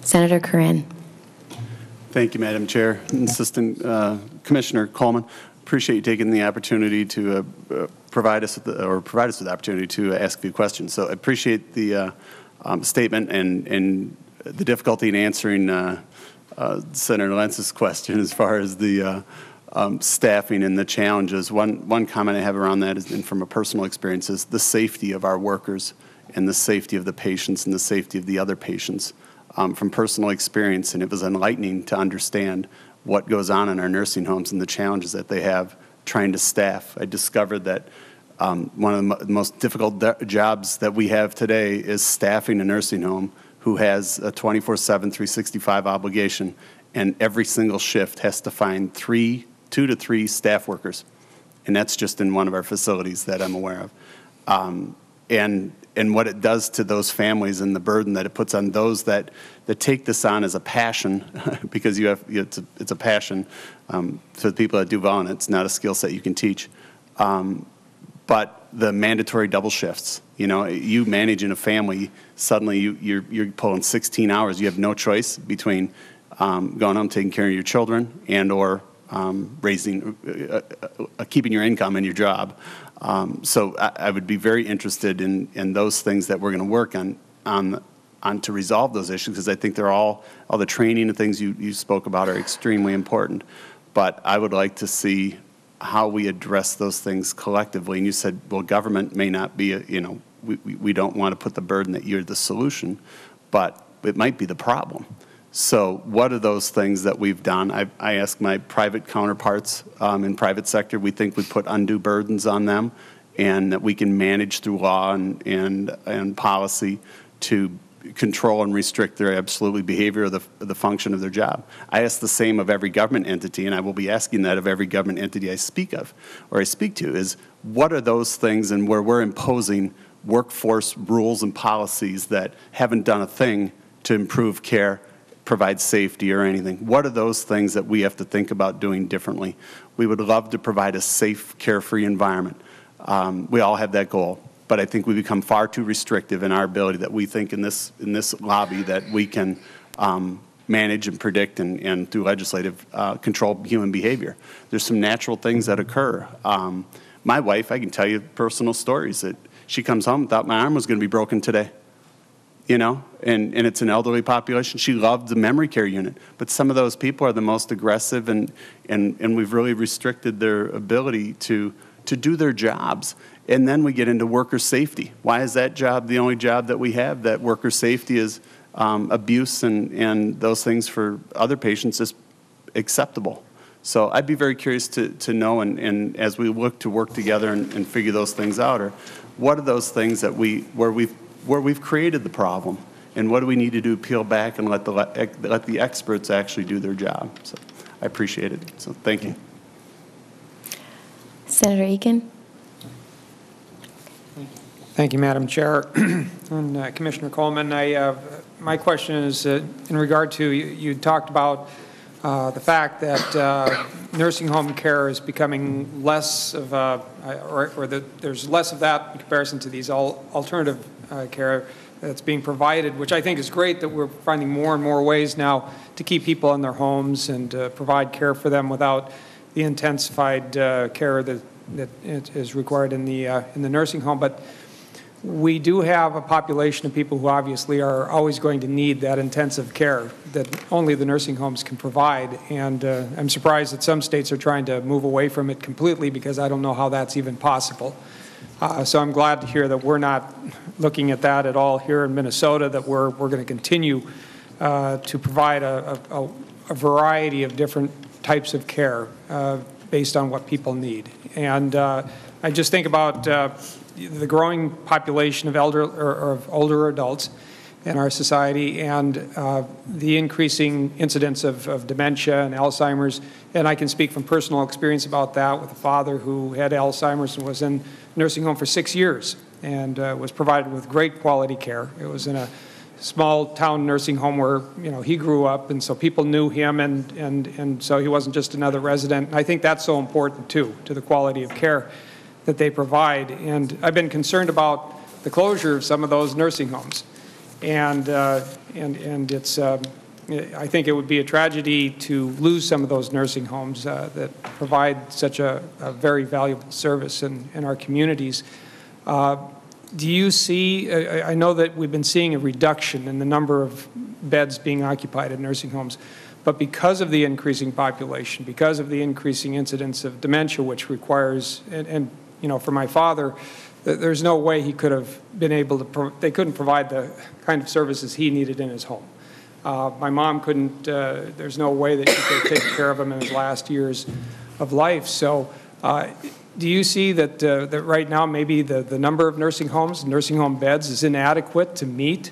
Senator Curran. Thank you, Madam Chair. Assistant Commissioner Coleman, appreciate you taking the opportunity to provide us with the opportunity to ask a few questions. So I appreciate the statement and the difficulty in answering Senator Lentz's question as far as the staffing and the challenges. One comment I have around that is, and from a personal experience, is the safety of our workers and the safety of the patients and the safety of the other patients. From personal experience, and it was enlightening to understand what goes on in our nursing homes and the challenges that they have trying to staff. I discovered that one of the most difficult jobs that we have today is staffing a nursing home who has a 24/7, 365 obligation, and every single shift has to find 2 to 3 staff workers, and that's just in one of our facilities that I'm aware of. And what it does to those families and the burden that it puts on those that take this on as a passion, because it's a passion for the people that do volunteer. It's not a skill set you can teach. But the mandatory double shifts, you managing a family, suddenly you're pulling 16 hours. You have no choice between going home, taking care of your children, and or keeping your income in your job. So I would be very interested in those things that we're going to work on to resolve those issues, because I think they're all the training and things you spoke about are extremely important. But I would like to see how we address those things collectively. And you said, well, government may not be, we don't want to put the burden that you're the solution, but it might be the problem. So what are those things that we've done? I ask my private counterparts in private sector. We think we put undue burdens on them, and that we can manage through law and policy to control and restrict their absolutely behavior of the function of their job. I ask the same of every government entity, and I will be asking that of every government entity I speak to, is what are those things, and where we're imposing workforce rules and policies that haven't done a thing to improve care, provide safety or anything. What are those things that we have to think about doing differently? We would love to provide a safe, carefree environment. We all have that goal. but I think we become far too restrictive in our ability that we think in this lobby that we can manage and predict and through legislative control human behavior. There's some natural things that occur. My wife, I can tell you personal stories that she comes home, thought my arm was going to be broken today, you know, and it's an elderly population. She loved the memory care unit, but some of those people are the most aggressive, and we've really restricted their ability to do their jobs. And then we get into worker safety. Why is that job the only job that we have? That worker safety is abuse and those things for other patients is acceptable. So I'd be very curious to know, and as we look to work together and figure those things out, or what are those things that where we've created the problem, and what do we need to do, peel back and let the experts actually do their job. So I appreciate it. So thank you. Senator Eakin. Thank you, Madam Chair. And Commissioner Coleman, my question is in regard to, you talked about the fact that nursing home care is becoming less of there's less of that in comparison to these alternative care that's being provided, which I think is great that we're finding more and more ways now to keep people in their homes and provide care for them without the intensified care that is required in the nursing home. But we do have a population of people who obviously are always going to need that intensive care that only the nursing homes can provide. And I'm surprised that some states are trying to move away from it completely, because I don't know how that's even possible. So I'm glad to hear that we're not looking at that at all here in Minnesota, that we're going to continue to provide a variety of different types of care based on what people need. And I just think about the growing population of older adults in our society, and the increasing incidence of dementia and Alzheimer's. And I can speak from personal experience about that with a father who had Alzheimer's and was in a nursing home for 6 years and was provided with great quality care. It was in a small town nursing home where, you know, he grew up, and so people knew him, and so he wasn't just another resident. And I think that's so important too, to the quality of care that they provide. And I've been concerned about the closure of some of those nursing homes, and it's I think it would be a tragedy to lose some of those nursing homes that provide such a very valuable service in our communities. Do you see, I know that we've been seeing a reduction in the number of beds being occupied in nursing homes, but because of the increasing population, because of the increasing incidence of dementia, which requires, and you know, for my father, there's no way he could have been able to, they couldn't provide the kind of services he needed in his home. My mom couldn't, there's no way that she could take care of him in his last years of life. So do you see that, that right now maybe the number of nursing homes, nursing home beds is inadequate to meet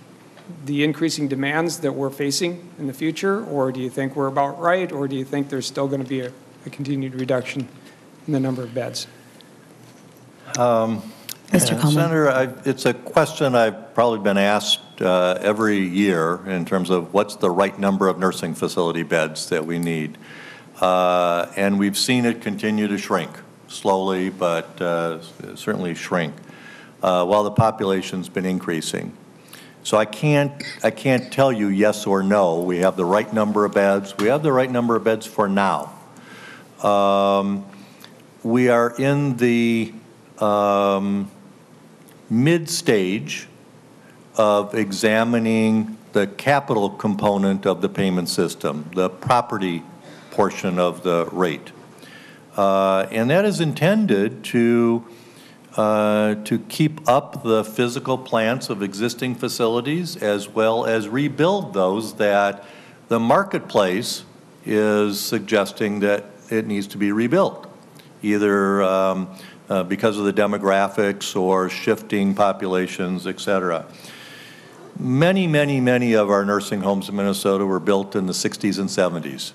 the increasing demands that we're facing in the future? Or do you think we're about right? Or do you think there's still going to be a continued reduction in the number of beds? Mr. Coleman. Senator, it's a question I've probably been asked every year in terms of what's the right number of nursing facility beds that we need. And we've seen it continue to shrink, slowly, but certainly shrink, while the population's been increasing. So I can't tell you yes or no. We have the right number of beds. We have the right number of beds for now. We are in the mid-stage of examining the capital component of the payment system, the property portion of the rate. And that is intended to keep up the physical plants of existing facilities, as well as rebuild those that the marketplace is suggesting that it needs to be rebuilt, either because of the demographics or shifting populations, et cetera. Many of our nursing homes in Minnesota were built in the 60s and 70s.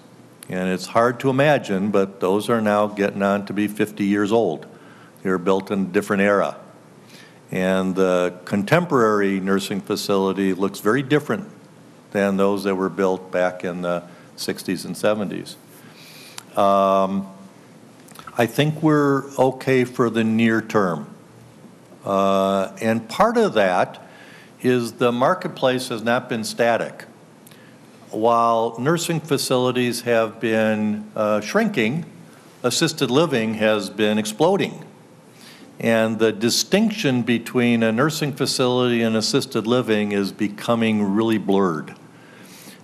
And it's hard to imagine, but those are now getting on to be 50 years old. They were built in a different era. And the contemporary nursing facility looks very different than those that were built back in the 60s and 70s. I think we're okay for the near term. And part of that is the marketplace has not been static. While nursing facilities have been shrinking, assisted living has been exploding. And the distinction between a nursing facility and assisted living is becoming really blurred.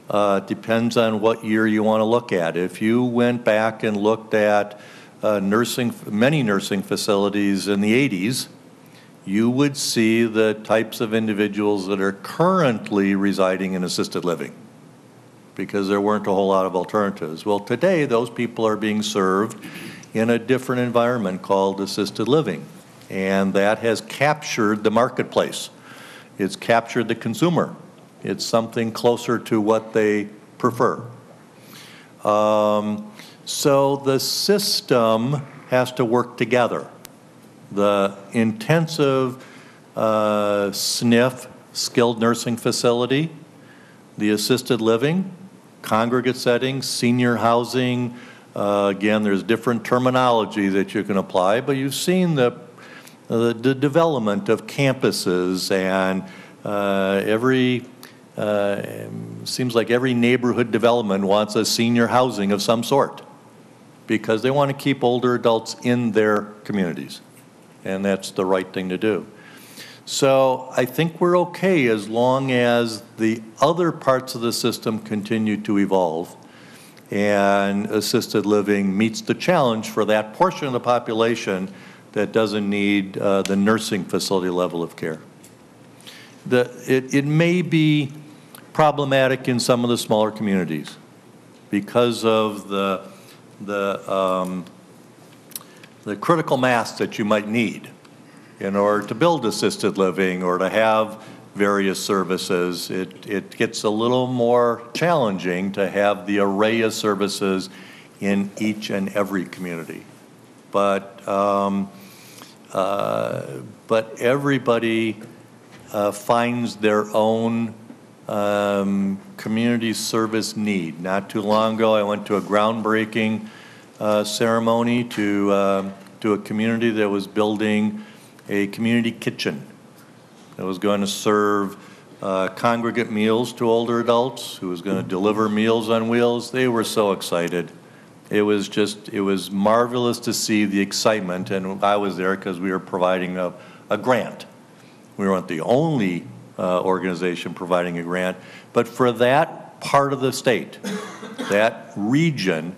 Depends on what year you want to look at. If you went back and looked at many nursing facilities in the 80s, you would see the types of individuals that are currently residing in assisted living, because there weren't a whole lot of alternatives. Well, today, those people are being served in a different environment called assisted living, and that has captured the marketplace. It's captured the consumer. It's something closer to what they prefer. So the system has to work together. The intensive SNF, skilled nursing facility, the assisted living, congregate settings, senior housing. Again, there's different terminology that you can apply, but you've seen the development of campuses, and seems like every neighborhood development wants a senior housing of some sort, because they want to keep older adults in their communities, and that's the right thing to do. So I think we're okay as long as the other parts of the system continue to evolve and assisted living meets the challenge for that portion of the population that doesn't need the nursing facility level of care. It may be problematic in some of the smaller communities because of the critical mass that you might need in order to build assisted living or to have various services. It gets a little more challenging to have the array of services in each and every community. But everybody finds their own community service need. Not too long ago, I went to a groundbreaking ceremony to a community that was building a community kitchen that was going to serve congregate meals to older adults, who was going to deliver Meals on Wheels. They were so excited. It was marvelous to see the excitement, and I was there because we were providing a grant. We weren't the only organization providing a grant, but for that part of the state, that region,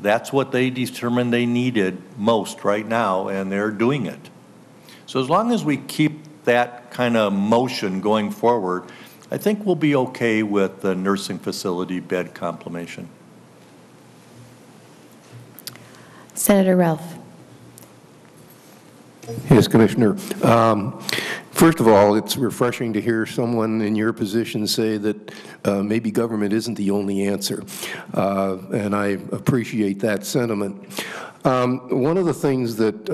that's what they determined they needed most right now, and they're doing it. So as long as we keep that kind of motion going forward, I think we'll be okay with the nursing facility bed complementation. Senator Ralph. Yes, Commissioner. First of all, it's refreshing to hear someone in your position say that maybe government isn't the only answer, and I appreciate that sentiment. One of the things that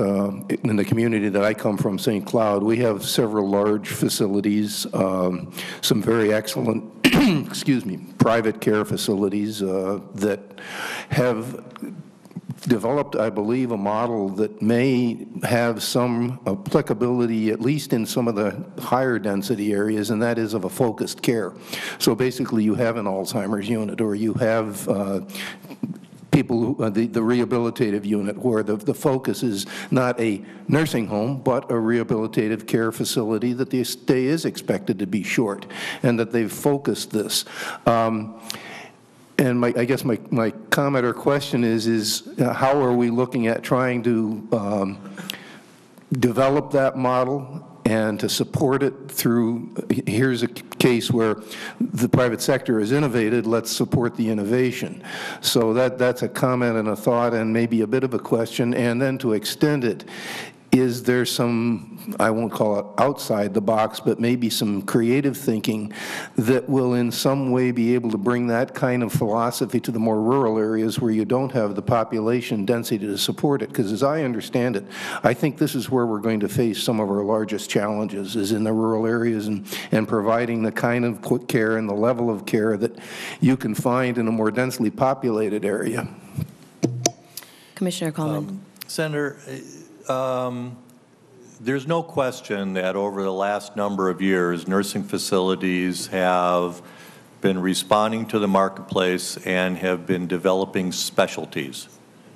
in the community that I come from, St. Cloud, we have several large facilities, some very excellent, excuse me, private care facilities that have developed, I believe, a model that may have some applicability, at least in some of the higher density areas, and that is of a focused care. So basically you have an Alzheimer's unit, or you have people, the rehabilitative unit, where the focus is not a nursing home, but a rehabilitative care facility that the stay is expected to be short, and that they've focused this. And I guess my comment or question is how are we looking at trying to develop that model and to support it through, here's a case where the private sector has innovated, let's support the innovation. So that's a comment and a thought and maybe a bit of a question. And then to extend it, is there some, I won't call it outside the box, but maybe some creative thinking that will in some way be able to bring that kind of philosophy to the more rural areas where you don't have the population density to support it? Because as I understand it, I think this is where we're going to face some of our largest challenges, is in the rural areas and providing the kind of care and the level of care that you can find in a more densely populated area. Commissioner Coleman. Senator, there's no question that over the last number of years, nursing facilities have been responding to the marketplace and have been developing specialties.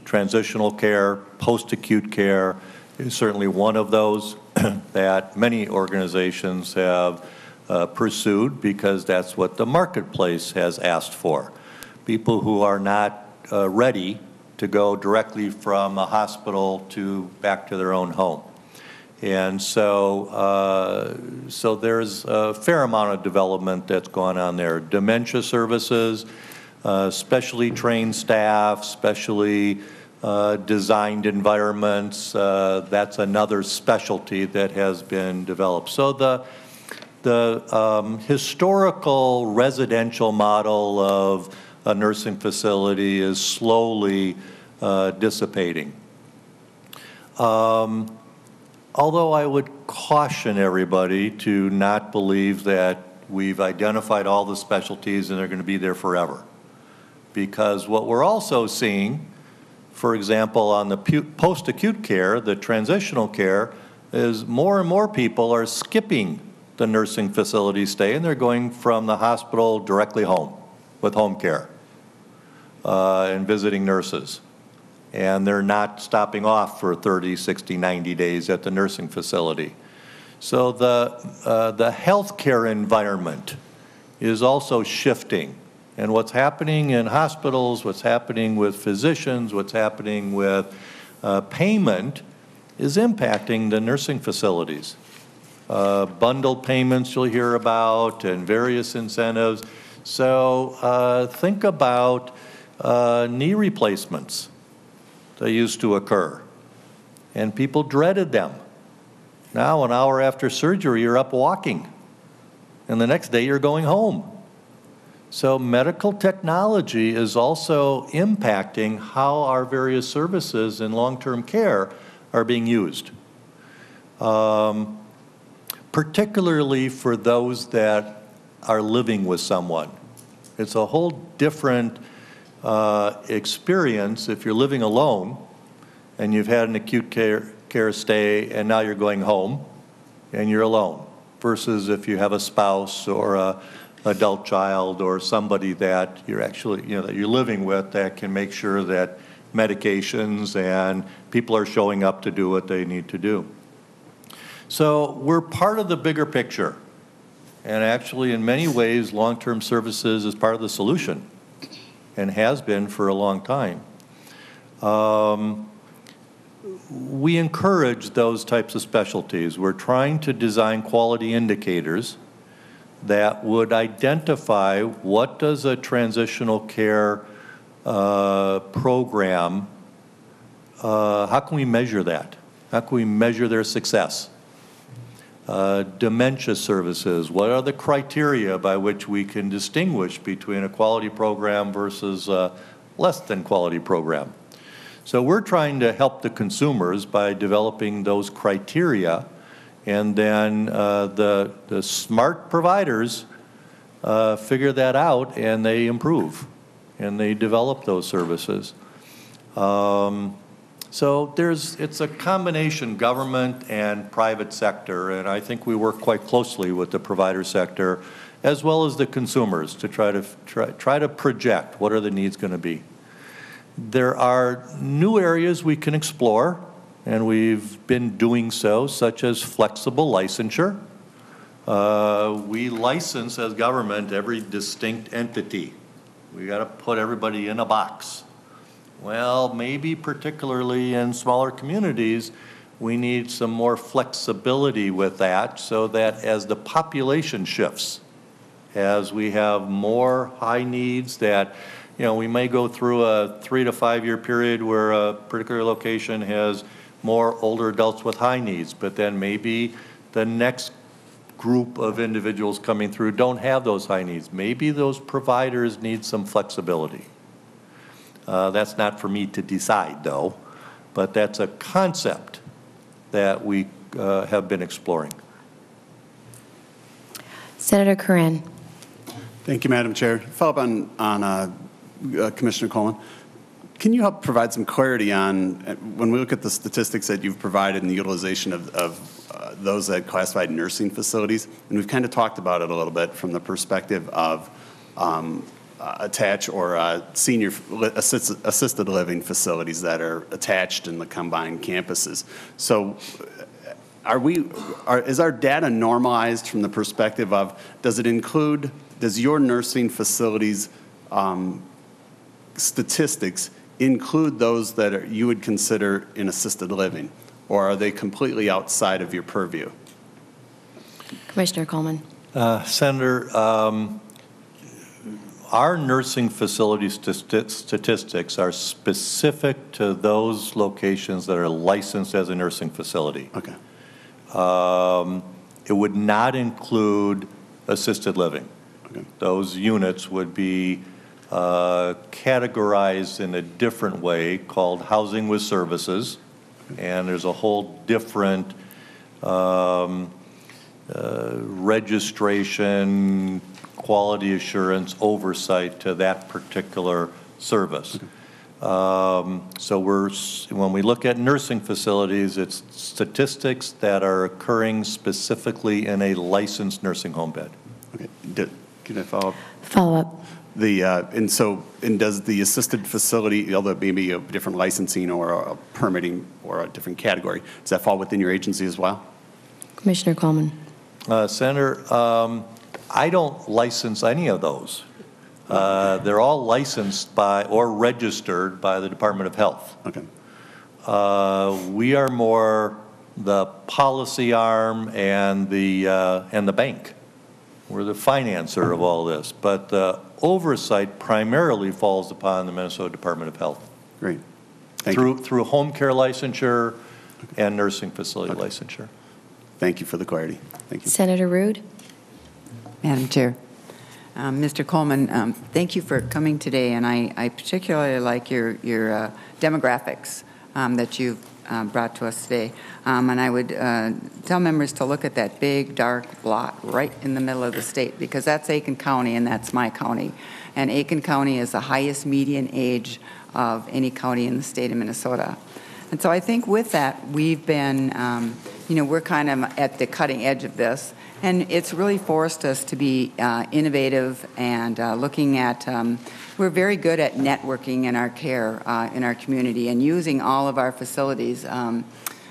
Transitional care, post-acute care is certainly one of those that many organizations have pursued because that's what the marketplace has asked for. People who are not ready to go directly from a hospital to back to their own home. And so, so there's a fair amount of development that's gone on there. Dementia services, specially trained staff, specially designed environments, that's another specialty that has been developed. So the historical residential model of a nursing facility is slowly dissipating. Although I would caution everybody to not believe that we've identified all the specialties and they're going to be there forever. Because what we're also seeing, for example, on the post-acute care, the transitional care, is more and more people are skipping the nursing facility stay and they're going from the hospital directly home with home care and visiting nurses. And they're not stopping off for 30, 60, 90 days at the nursing facility. So the healthcare environment is also shifting. And what's happening in hospitals, what's happening with physicians, what's happening with payment is impacting the nursing facilities. Bundled payments you'll hear about and various incentives. So think about knee replacements. They used to occur, and people dreaded them. Now, an hour after surgery, you're up walking, and the next day you're going home. So medical technology is also impacting how our various services in long-term care are being used, particularly for those that are living with someone. It's a whole different experience if you're living alone and you've had an acute care stay and now you're going home and you're alone, versus if you have a spouse or a adult child or somebody that you're actually, that you're living with that can make sure that medications and people are showing up to do what they need to do. So we're part of the bigger picture, and actually in many ways long-term services is part of the solution and has been for a long time. We encourage those types of specialties. We're trying to design quality indicators that would identify what does a transitional care program, how can we measure that? How can we measure their success? Dementia services, what are the criteria by which we can distinguish between a quality program versus a less than quality program? So we're trying to help the consumers by developing those criteria, and then the smart providers figure that out and they improve and they develop those services. So it's a combination, government and private sector, and I think we work quite closely with the provider sector as well as the consumers to try to project what are the needs going to be. There are new areas we can explore, and we've been doing so, such as flexible licensure. We license as government every distinct entity. We got to put everybody in a box. Well, maybe particularly in smaller communities, we need some more flexibility with that so that as the population shifts, as we have more high needs that, we may go through a 3 to 5 year period where a particular location has more older adults with high needs, but then maybe the next group of individuals coming through don't have those high needs. Maybe those providers need some flexibility. That's not for me to decide, though, but that's a concept that we have been exploring. Senator Curran. Thank you, Madam Chair. Follow up on Commissioner Coleman. Can you help provide some clarity on, when we look at the statistics that you've provided and the utilization of those that classified nursing facilities, and we've kind of talked about it a little bit from the perspective of attached or senior assisted living facilities that are attached in the combined campuses. So is our data normalized from the perspective of, does your nursing facilities statistics include those that you would consider in assisted living, or are they completely outside of your purview? Commissioner Coleman. Senator, our nursing facility statistics are specific to those locations that are licensed as a nursing facility. Okay. It would not include assisted living. Okay. Those units would be categorized in a different way called housing with services, and there's a whole different registration, quality assurance, oversight to that particular service. So when we look at nursing facilities, it's statistics that are occurring specifically in a licensed nursing home bed. Okay. Can I follow up? Follow up. And does the assisted facility, although it may be a different licensing or a permitting or a different category, does that fall within your agency as well? Commissioner Coleman. Senator, I don't license any of those. They're all licensed by or registered by the Department of Health. Okay. We are more the policy arm and the bank. We're the financer of all this, but the oversight primarily falls upon the Minnesota Department of Health. Great. Thank you. Through home care licensure and nursing facility licensure. Thank you for the clarity. Thank you. Senator Ruud. Madam Chair. Mr. Coleman, thank you for coming today, and I particularly like your demographics that you've brought to us today. And I would tell members to look at that big, dark blot right in the middle of the state, because that's Aiken County and that's my county. And Aiken County is the highest median age of any county in the state of Minnesota. And so I think with that, we've been, we're kind of at the cutting edge of this. And it's really forced us to be innovative and looking at, we're very good at networking in our care in our community and using all of our facilities.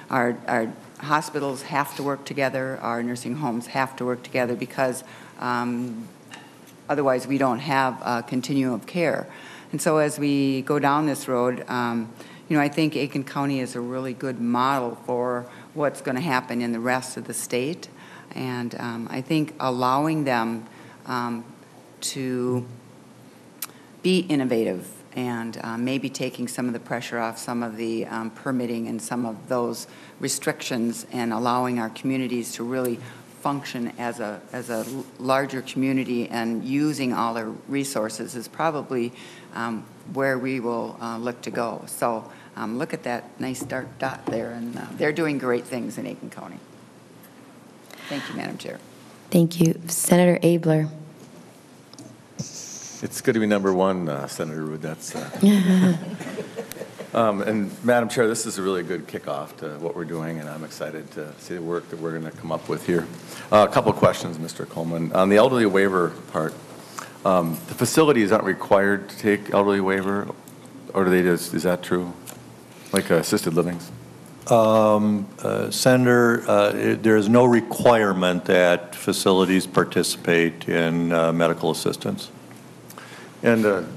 Our hospitals have to work together, our nursing homes have to work together, because otherwise we don't have a continuum of care. And so as we go down this road, I think Aiken County is a really good model for what's going to happen in the rest of the state. And I think allowing them to be innovative and maybe taking some of the pressure off some of the permitting and some of those restrictions, and allowing our communities to really function as a larger community and using all their resources is probably where we will look to go. So look at that nice dark dot there, and they're doing great things in Aiken County. Thank you, Madam Chair. Thank you. Senator Abler. It's good to be number one, Senator Ruud. That's. And Madam Chair, this is a really good kickoff to what we're doing, and I'm excited to see the work that we're going to come up with here. A couple of questions, Mr. Coleman. On the elderly waiver part, the facilities aren't required to take elderly waiver, or do they just? Is that true? Like assisted livings? Senator, there is no requirement that facilities participate in medical assistance. And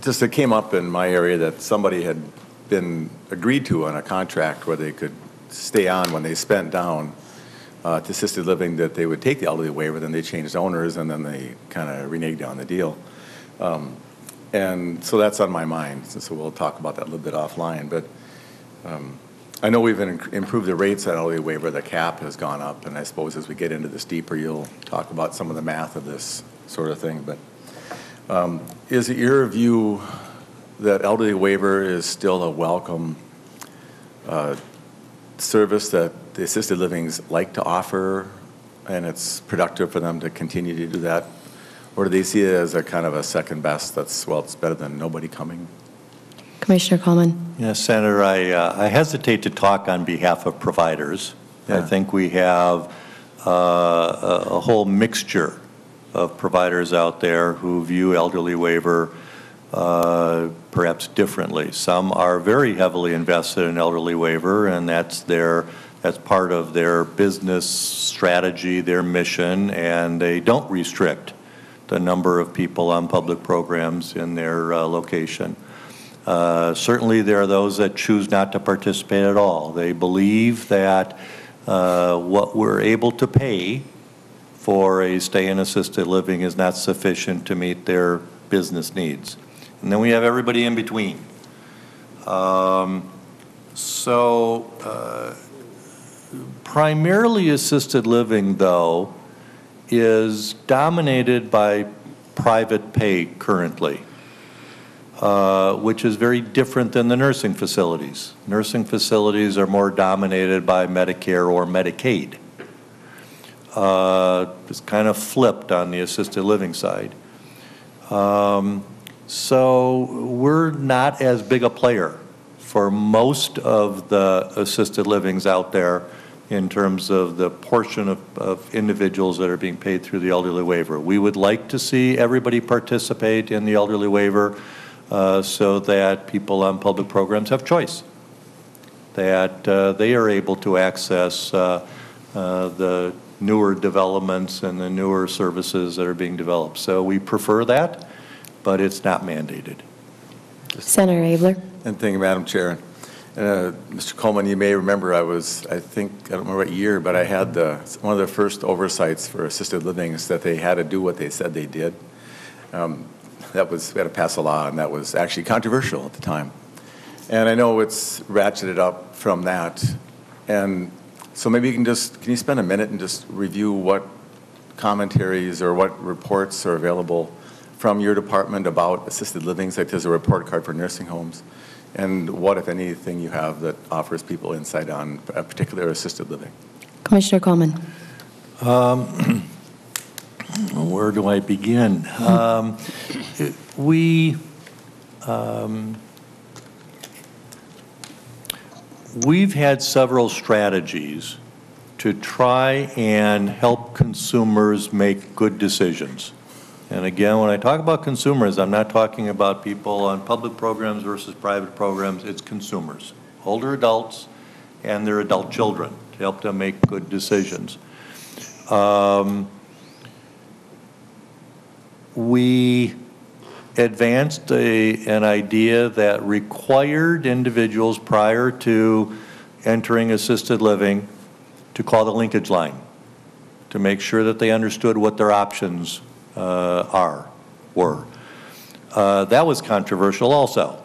just it came up in my area that somebody had been agreed to on a contract where they could stay on when they spent down to assisted living, that they would take the elderly waiver, then they changed owners, and then they kind of reneged on the deal. And so that's on my mind, so we'll talk about that a little bit offline. But I know we've improved the rates at elderly waiver. The cap has gone up, and I suppose as we get into this deeper, you'll talk about some of the math of this sort of thing. But is it your view that elderly waiver is still a welcome service that the assisted livings like to offer, and it's productive for them to continue to do that? Or do they see it as a kind of a second best, it's better than nobody coming? Commissioner Coleman. Yes, Senator, I hesitate to talk on behalf of providers. I think we have a whole mixture of providers out there who view elderly waiver perhaps differently. Some are very heavily invested in elderly waiver, and that's part of their business strategy, their mission, and they don't restrict the number of people on public programs in their location. Certainly there are those that choose not to participate at all. They believe that what we're able to pay for a stay in assisted living is not sufficient to meet their business needs. And then we have everybody in between. Primarily assisted living, though, is dominated by private pay currently, which is very different than the nursing facilities. Nursing facilities are more dominated by Medicare or Medicaid. It's kind of flipped on the assisted living side. So we're not as big a player for most of the assisted livings out there in terms of the portion of individuals that are being paid through the elderly waiver. We would like to see everybody participate in the elderly waiver so that people on public programs have choice, that they are able to access the newer developments and the newer services that are being developed. So we prefer that, but it's not mandated. Senator Abler. And thank you, Madam Chair. Mr. Coleman, you may remember I don't remember what year, but I had one of the first oversights for assisted living is that they had to do what they said they did. We had to pass a law, and that was actually controversial at the time. And I know it's ratcheted up from that. And so maybe can you spend a minute and just review what commentaries or what reports are available from your department about assisted livings, like there's a report card for nursing homes, and what, if anything, you have that offers people insight on a particular assisted living? Commissioner Coleman. Where do I begin? We've had several strategies to try and help consumers make good decisions. And again, when I talk about consumers, I'm not talking about people on public programs versus private programs. It's consumers, older adults and their adult children, to help them make good decisions. We advanced an idea that required individuals prior to entering assisted living to call the linkage line to make sure that they understood what their options were. That was controversial also.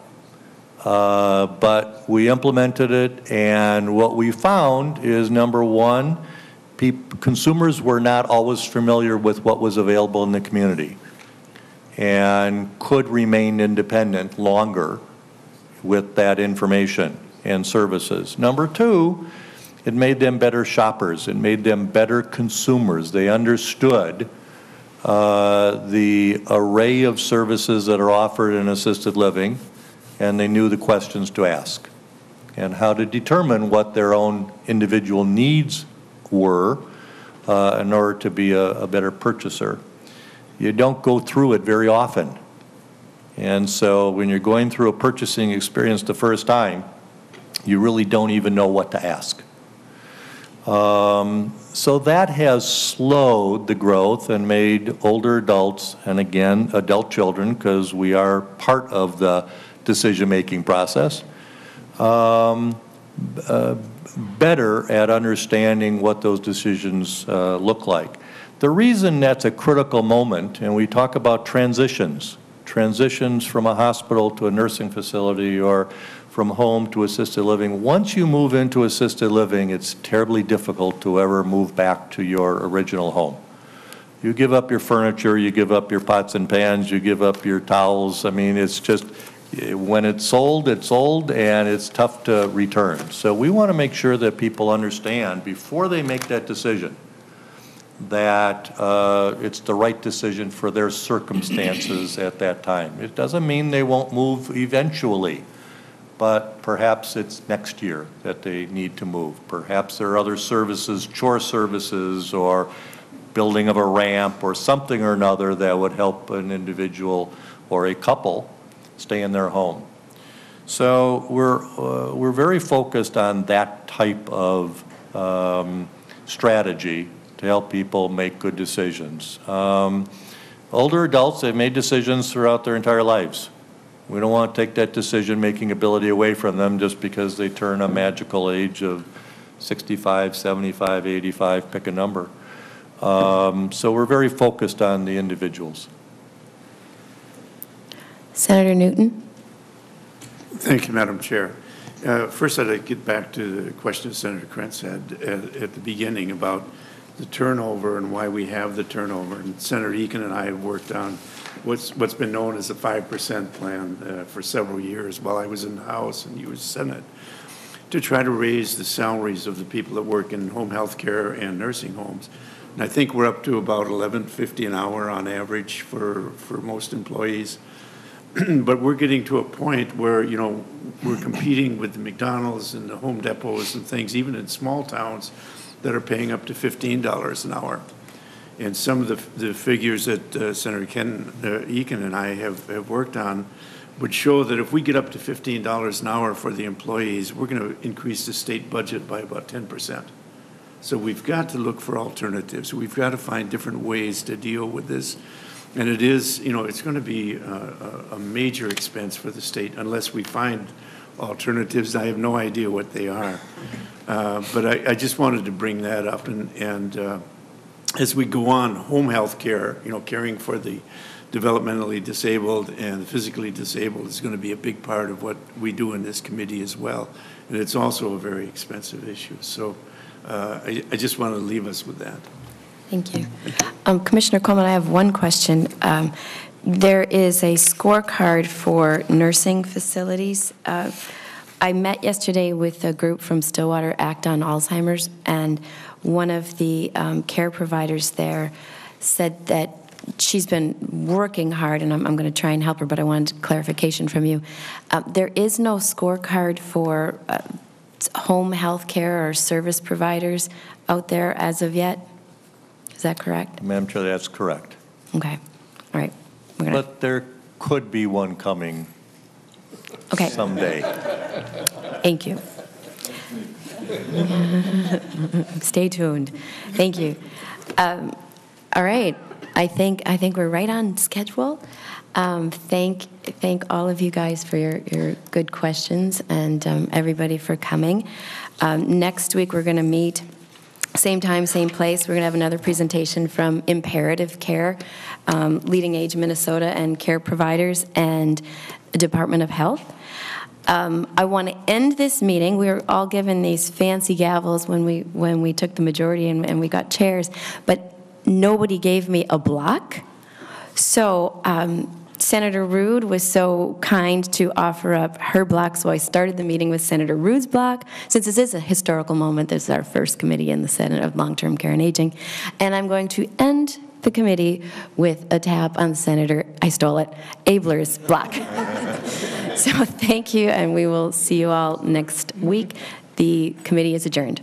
But we implemented it, and what we found is, number one, consumers were not always familiar with what was available in the community and could remain independent longer with that information and services. Number two, it made them better shoppers. It made them better consumers. They understood the array of services that are offered in assisted living, and they knew the questions to ask and how to determine what their own individual needs were in order to be a better purchaser. You don't go through it very often. And so when you're going through a purchasing experience the first time, you really don't even know what to ask. So that has slowed the growth and made older adults, and again, adult children, because we are part of the decision-making process, better at understanding what those decisions look like. The reason that's a critical moment, and we talk about transitions from a hospital to a nursing facility or from home to assisted living. Once you move into assisted living, it's terribly difficult to ever move back to your original home. You give up your furniture, you give up your pots and pans, you give up your towels. I mean, it's just, when it's sold, and it's tough to return. So we want to make sure that people understand before they make that decision that it's the right decision for their circumstances at that time. It doesn't mean they won't move eventually, but perhaps it's next year that they need to move. Perhaps there are other services, chore services, or building of a ramp or something or another that would help an individual or a couple stay in their home. So we're very focused on that type of strategy to help people make good decisions. Older adults, they've made decisions throughout their entire lives. We don't want to take that decision-making ability away from them just because they turn a magical age of 65, 75, 85, pick a number. So we're very focused on the individuals. Senator Newton. Thank you, Madam Chair. First, I'd like to get back to the question Senator Krentz had at the beginning about the turnover and why we have the turnover. And Senator Eakin and I have worked on what's been known as a 5% plan for several years while I was in the House and you was Senate, to try to raise the salaries of the people that work in home health care and nursing homes. And I think we're up to about $11.50 an hour on average for most employees. But we're getting to a point where, you know, we're competing with the McDonald's and the Home Depots and things, even in small towns, that are paying up to $15 an hour. And some of the figures that Senator Eakin and I have worked on would show that if we get up to $15 an hour for the employees, we're going to increase the state budget by about 10%. So we've got to look for alternatives. We've got to find different ways to deal with this. And it is, you know, it's going to be a major expense for the state unless we find alternatives. I have no idea what they are. But I just wanted to bring that up. And as we go on, home health care, you know, caring for the developmentally disabled and the physically disabled is going to be a big part of what we do in this committee as well. And it's also a very expensive issue. So I just want to leave us with that. Thank you. Commissioner Coleman, I have one question. There is a scorecard for nursing facilities. I met yesterday with a group from Stillwater Act on Alzheimer's, and one of the care providers there said that she's been working hard, and I'm going to try and help her, but I wanted clarification from you. There is no scorecard for home health care or service providers out there as of yet? Is that correct? Madam Chair, that's correct. Okay. All right. But there could be one coming someday. Thank you. Stay tuned. Thank you. All right. I think we're right on schedule. Thank all of you guys for your good questions and everybody for coming. Next week we're going to meet. Same time, same place. We're going to have another presentation from Imperative Care, Leading Age Minnesota and Care Providers and Department of Health. I want to end this meeting. We were all given these fancy gavels when we took the majority and we got chairs, but nobody gave me a block. So Senator Rood was so kind to offer up her block, so I started the meeting with Senator Rood's block. Since this is a historical moment, this is our first committee in the Senate of Long-Term Care and Aging, and I'm going to end the committee with a tap on Senator, I stole it, Abler's block. So thank you, and we will see you all next week. The committee is adjourned.